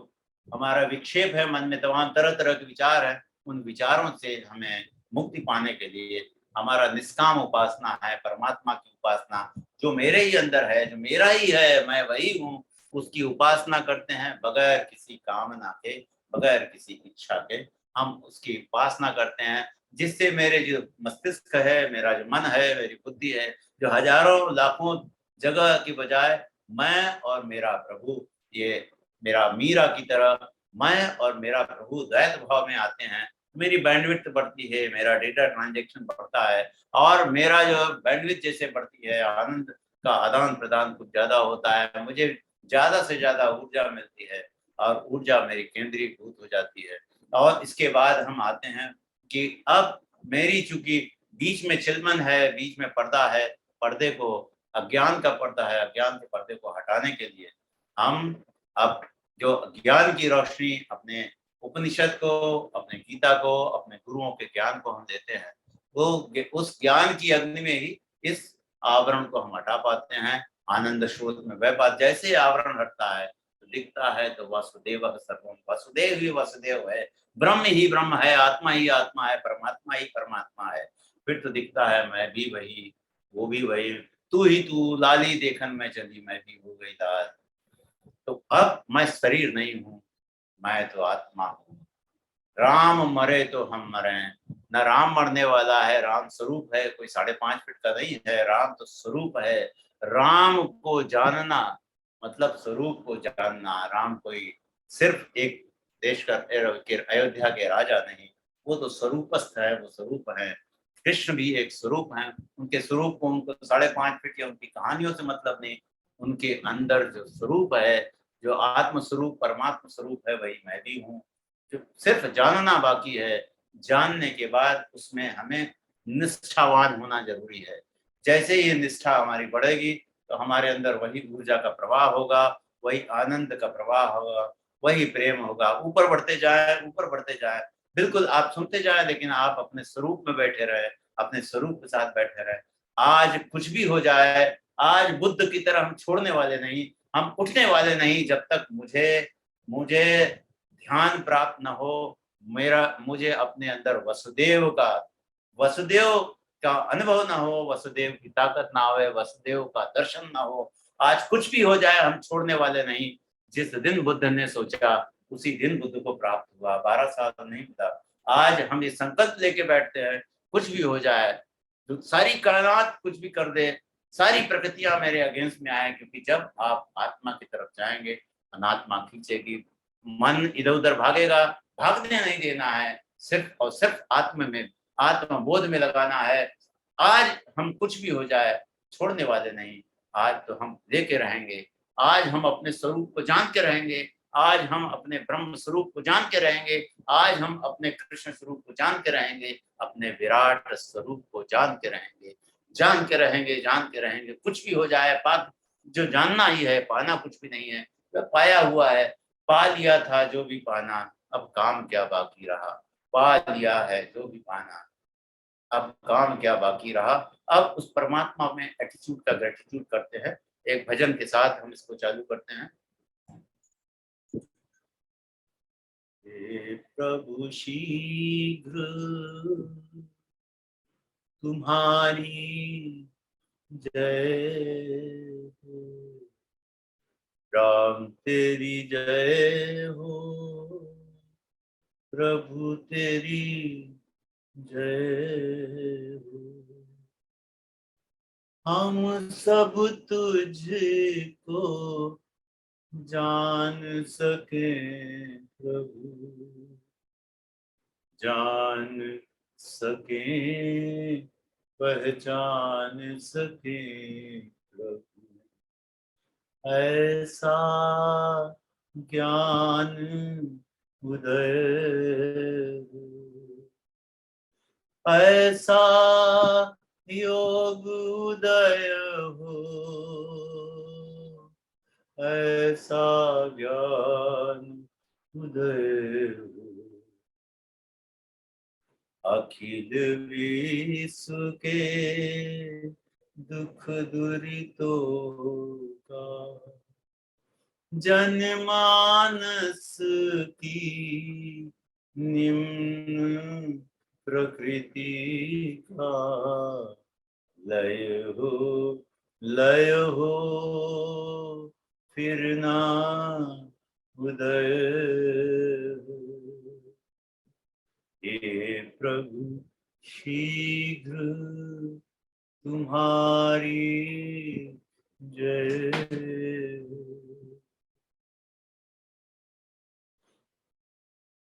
हमारा विक्षेप है मन में, तमाम तरह तरह के विचार हैं, उन विचारों से हमें मुक्ति पाने के लिए हमारा निष्काम उपासना है, परमात्मा की उपासना, जो मेरे ही अंदर है, जो मेरा ही है, मैं वही हूँ, उसकी उपासना करते हैं बगैर किसी कामना के, बगैर किसी इच्छा के। हम उसकी उपासना करते हैं, जिससे मेरे जो मस्तिष्क है, मेरा जो मन है, मेरी बुद्धि है, जो हजारों लाखों जगह की बजाय मैं और मेरा प्रभु, ये मेरा मीरा की तरह मैं और मेरा प्रभु द्वैत भाव में आते हैं। मेरी बैंडविड्थ बढ़ती है, मेरा डेटा ट्रांजैक्शन बढ़ता है, और मेरा जो बैंडविड्थ जैसे बढ़ती है, आनंद का आदान प्रदान कुछ ज्यादा होता है, मुझे ज्यादा से ज्यादा ऊर्जा मिलती है और ऊर्जा मेरी केंद्रीभूत हो जाती है। और इसके बाद हम आते हैं कि अब मेरी चूंकि बीच में चिलमन है, बीच में पर्दा है, पर्दे को, अज्ञान का पर्दा है, अज्ञान के पर्दे को हटाने के लिए हम अब जो ज्ञान की रोशनी अपने उपनिषद को, अपने गीता को, अपने गुरुओं के ज्ञान को हम देते हैं, वो उस ज्ञान की अग्नि में ही इस आवरण को हम हटा पाते हैं। आनंद स्रोत में वह बात, जैसे आवरण हटता है तो दिखता है तो वासुदेव सर्वम, वसुदेव ही वसुदेव है, ब्रह्म ही ब्रह्म है, आत्मा ही आत्मा है, परमात्मा ही परमात्मा है। फिर तो दिखता है मैं भी वही, वो भी वही, तू ही तू, लाली देखन में चली, मैं भी हो गई लाल। तो अब मैं शरीर नहीं हूँ, मैं तो आत्मा हूँ। राम मरे तो हम मरे, न राम मरने वाला है, राम स्वरूप है, कोई 5.5 फीट का नहीं है, राम तो स्वरूप है। राम को जानना मतलब स्वरूप को जानना। राम कोई सिर्फ एक देश का अयोध्या के राजा नहीं, वो तो स्वरूपस्थ है, वो स्वरूप है। कृष्ण भी एक स्वरूप है, उनके स्वरूप को, उनको 5.5 फीट या उनकी कहानियों से मतलब नहीं, उनके अंदर जो स्वरूप है, जो आत्म स्वरूप परमात्मा स्वरूप है, वही मैं भी हूँ। जो सिर्फ जानना बाकी है, जानने के बाद उसमें हमें निष्ठावान होना जरूरी है। जैसे ये निष्ठा हमारी बढ़ेगी तो हमारे अंदर वही ऊर्जा का प्रवाह होगा, वही आनंद का प्रवाह होगा, वही प्रेम होगा। ऊपर बढ़ते जाए, ऊपर बढ़ते जाए, बिल्कुल आप सुनते जाए, लेकिन आप अपने स्वरूप में बैठे रहे, अपने स्वरूप के साथ बैठे रहे। आज कुछ भी हो जाए, आज बुद्ध की तरह हम छोड़ने वाले नहीं, हम उठने वाले नहीं, जब तक मुझे मुझे ध्यान प्राप्त न हो, मुझे अपने अंदर वसुदेव का अनुभव ना हो, वसुदेव की ताकत ना हो, वसुदेव का दर्शन ना हो। आज कुछ भी हो जाए, हम छोड़ने वाले नहीं। जिस दिन बुद्ध ने सोचा उसी दिन बुद्ध को प्राप्त हुआ, 12 साल नहीं मिला। आज हम ये संकल्प लेके बैठते हैं, कुछ भी हो जाए, तो सारी कायनात कुछ भी कर दे, सारी प्रकृतियां मेरे अगेंस्ट में आए, क्योंकि जब आप आत्मा की तरफ जाएंगे, अनात्मा खींचेगी, मन इधर उधर भागेगा, भागने नहीं देना है, सिर्फ और सिर्फ आत्म बोध में लगाना है। आज हम कुछ भी हो जाए छोड़ने वाले नहीं, आज तो हम लेके रहेंगे, आज हम अपने स्वरूप को जान के रहेंगे, आज हम अपने ब्रह्म स्वरूप को जान के रहेंगे, आज हम अपने कृष्ण स्वरूप को जान के रहेंगे, अपने विराट स्वरूप को जान के रहेंगे, जान के रहेंगे, जान के रहेंगे। कुछ भी हो जाए, जो जानना ही है, पाना कुछ भी नहीं है, तो पाया हुआ है, पा लिया था जो भी पाना, अब काम क्या बाकी रहा। पा लिया है जो भी पाना, अब काम क्या बाकी रहा। अब उस परमात्मा में एटीट्यूड का ग्रेटिट्यूड करते हैं। एक भजन के साथ हम इसको चालू करते हैं। हे प्रभु शीघ्र तुम्हारी जय हो, राम तेरी जय हो, प्रभु तेरी जय हो। हम सब तुझको जान सके प्रभु, जान सके, पहचान सके प्रभु। ऐसा ज्ञान उदय हो, ऐसा योग उदय हो, ऐसा ज्ञान उदय हो, अखिल विश्व के दुख दुरितों का जनमानस की निम्न प्रकृति का लय हो फिर ना उदय हो। हे प्रभु शीघ्र तुम्हारी जय हो।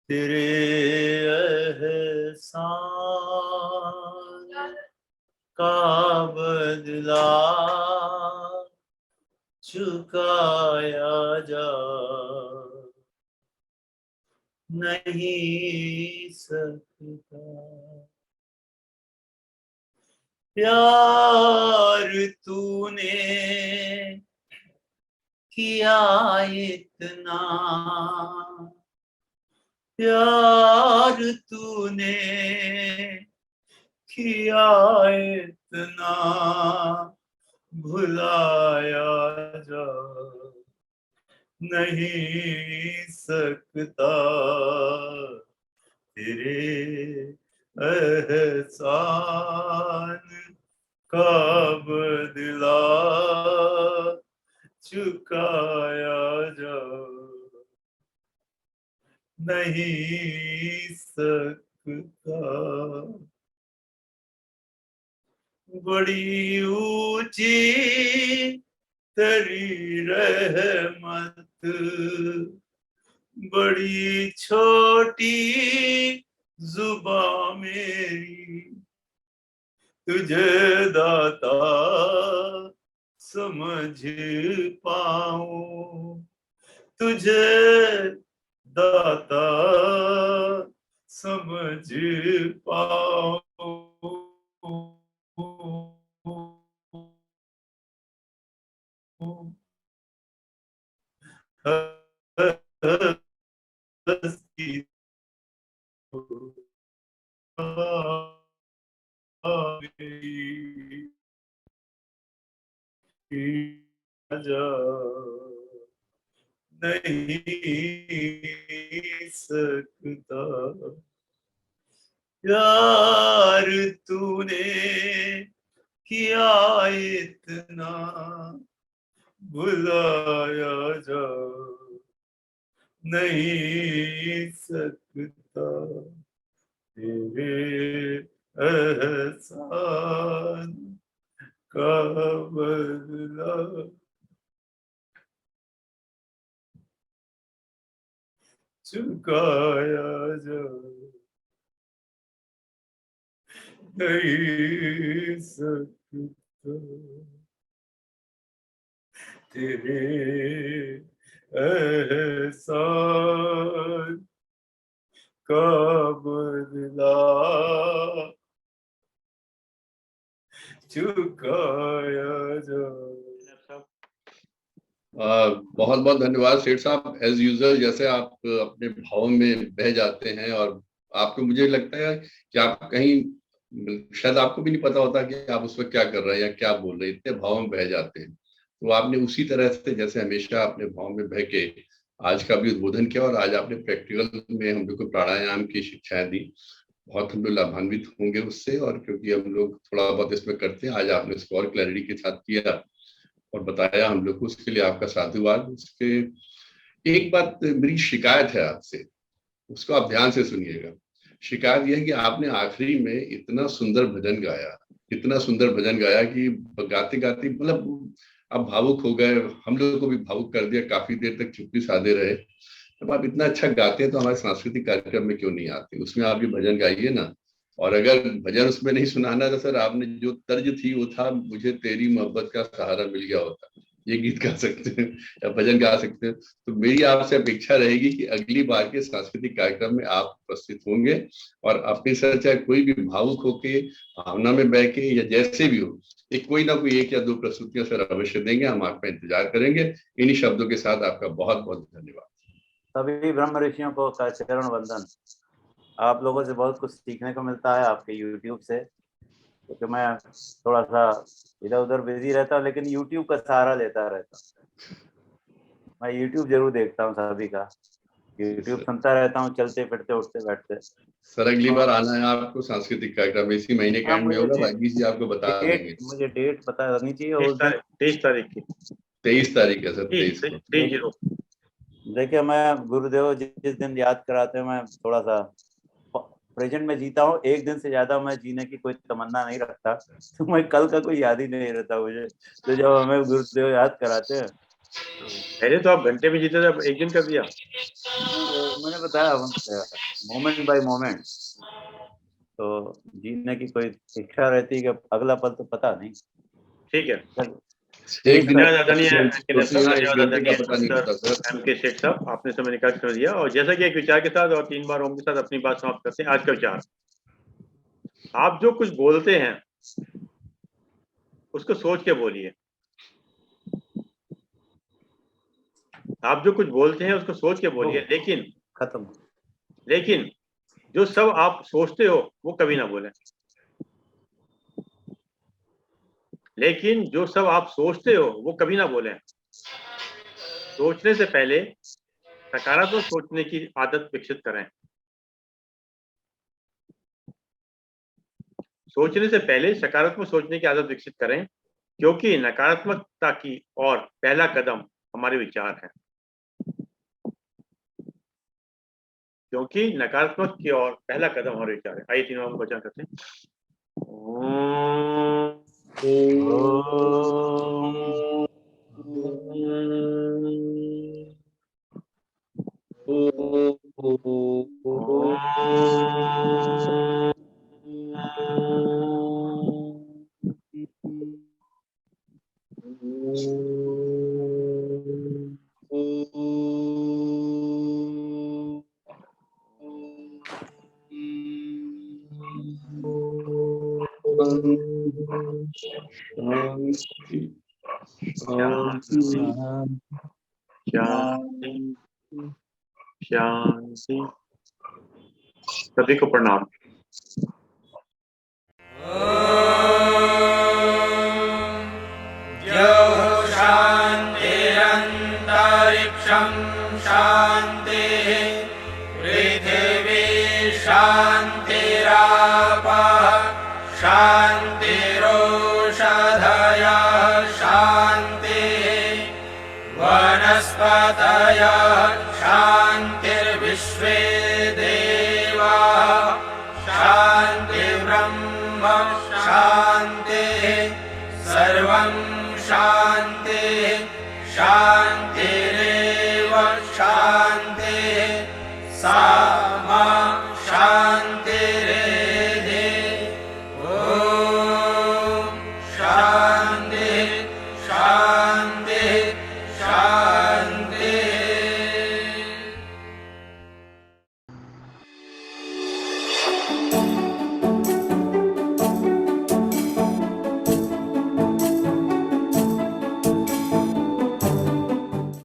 तेरे एहसान का बदला चुकाया जा नहीं सकता। प्यार तूने किया इतना, प्यार तूने किया इतना, भुलाया जा नहीं सकता। तेरे एहसान का बदला चुकाया जा नहीं सकता। बड़ी ऊंची तेरी रहमत, बड़ी छोटी जुबां मेरी, तुझे दाता समझ पाऊं, तुझे दाता समझ पाऊं। नहीं सकता। यार तूने किया इतना, भुलाया जा नहीं सकता। तेरे एहसान का बदला चुकाया जा नहीं सकता। तेरे एहसान का बदला चुकाया जा।
बहुत बहुत धन्यवाद सेठ साहब। एज यूजल जैसे आप अपने भावों में बह जाते हैं, और आपको, मुझे लगता है कि आप कहीं, शायद आपको भी नहीं पता होता कि आप उस वक्त क्या कर रहे हैं या क्या बोल रहे हैं, इतने भावों में बह जाते हैं। तो आपने उसी तरह से, जैसे हमेशा अपने भाव में बह के आज का भी उद्बोधन किया, और आज आपने प्रैक्टिकल में हम लोग को प्राणायाम की शिक्षाएं दी। बहुत हम लोग लाभान्वित होंगे उससे, और क्योंकि हम लोग थोड़ा बहुत इसमें करते हैं, आज आपने इसको और क्लैरिटी के साथ किया और बताया हम लोग को, उसके लिए आपका साधुवाद। उसके एक बात मेरी शिकायत है आपसे, उसको आप ध्यान से सुनिएगा। शिकायत यह है कि आपने आखिरी में इतना सुंदर भजन गाया, इतना सुंदर भजन गाया कि गाते गाते मतलब आप भावुक हो गए, हम लोगों को भी भावुक कर दिया, काफी देर तक चुप्पी साधे रहे। जब आप इतना अच्छा गाते हैं तो हमारे सांस्कृतिक कार्यक्रम में क्यों नहीं आते, उसमें आप ये भजन गाइए ना। और अगर भजन उसमें नहीं सुनाना तो सर, आपने जो तर्ज थी वो था, मुझे तेरी मोहब्बत का सहारा मिल गया होता। ये गीत गा सकते हैं या भजन गा सकते हैं। तो मेरी आपसे अपेक्षा रहेगी कि अगली बार के सांस्कृतिक कार्यक्रम में आप उपस्थित होंगे और अपने साथ चाहे कोई भी भावुक होके, भावना में बह के या जैसे भी हो, एक कोई ना कोई 1 या 2 प्रस्तुतियां सर अवश्य देंगे। हम आपका इंतजार करेंगे। इन्हीं शब्दों के साथ आपका बहुत बहुत धन्यवाद।
सभी ब्रह्म ऋषियों को चरण वंदन। आप लोगों से बहुत कुछ सीखने को मिलता है आपके YouTube से, क्योंकि मैं थोड़ा सा इधर उधर बिजी रहता हूँ, लेकिन YouTube का सहारा लेता रहता हूँ। मैं YouTube जरूर देखता हूँ, सभी का YouTube सुनता रहता हूँ, चलते फिरते उठते बैठते।
सर अगली बार आना है आपको सांस्कृतिक कार्यक्रम इसी महीने के एंड में होगा, भाग्येश जी आपको बता देंगे।
मुझे डेट पता करनी चाहिए।
23 तारीख की।
23 तारीख है सर, 23 को।
देखिए, मैं गुरुदेव जिस दिन याद कराते हैं, मैं थोड़ा सा प्रेजेंट में जीता हूँ। एक दिन से ज्यादा मैं जीने की कोई तमन्ना नहीं रखता, तो मैं कल का कोई याद ही नहीं रहता मुझे। तो जब हमें गुरुदेव याद कराते हैं,
पहले तो आप घंटे में जीते थे, अब एक दिन कर दिया।
मैंने बताया मोमेंट बाय मोमेंट, तो जीने की कोई इच्छा रहती है कि अगला पल तो पता नहीं।
ठीक है,
एक दिन
MK सेठ साहब, आपने समय निकाल कर दिया। और जैसा कि एक विचार के साथ और 3 बार ओम के साथ अपनी बात समाप्त करते हैं। आज का विचार, आप जो कुछ बोलते हैं उसको सोच के बोलिए। आप जो कुछ बोलते हैं उसको सोच के बोलिए, लेकिन जो सब आप सोचते हो वो कभी ना बोलें। लेकिन जो सब आप सोचते हो वो कभी ना बोलें। सोचने से पहले सकारात्मक सोचने की आदत विकसित करें। सोचने से पहले सकारात्मक सोचने की आदत विकसित करें, क्योंकि नकारात्मकता की ओर पहला कदम हमारे विचार है। क्योंकि नकारात्मक की ओर पहला कदम हमारे विचार है। आइए तीनों हम वचन करते हैं। शांति। सभी को प्रणाम।
शांतिरंतरिक्षं शांतिः पृथिवी शांतिरापः शांतिरोषधयः शांतिः वनस्पतयः शांतिर्विश्वे देवाः शांतिर्ब्रह्म शांतिः सर्वं शांतिः शांतिः।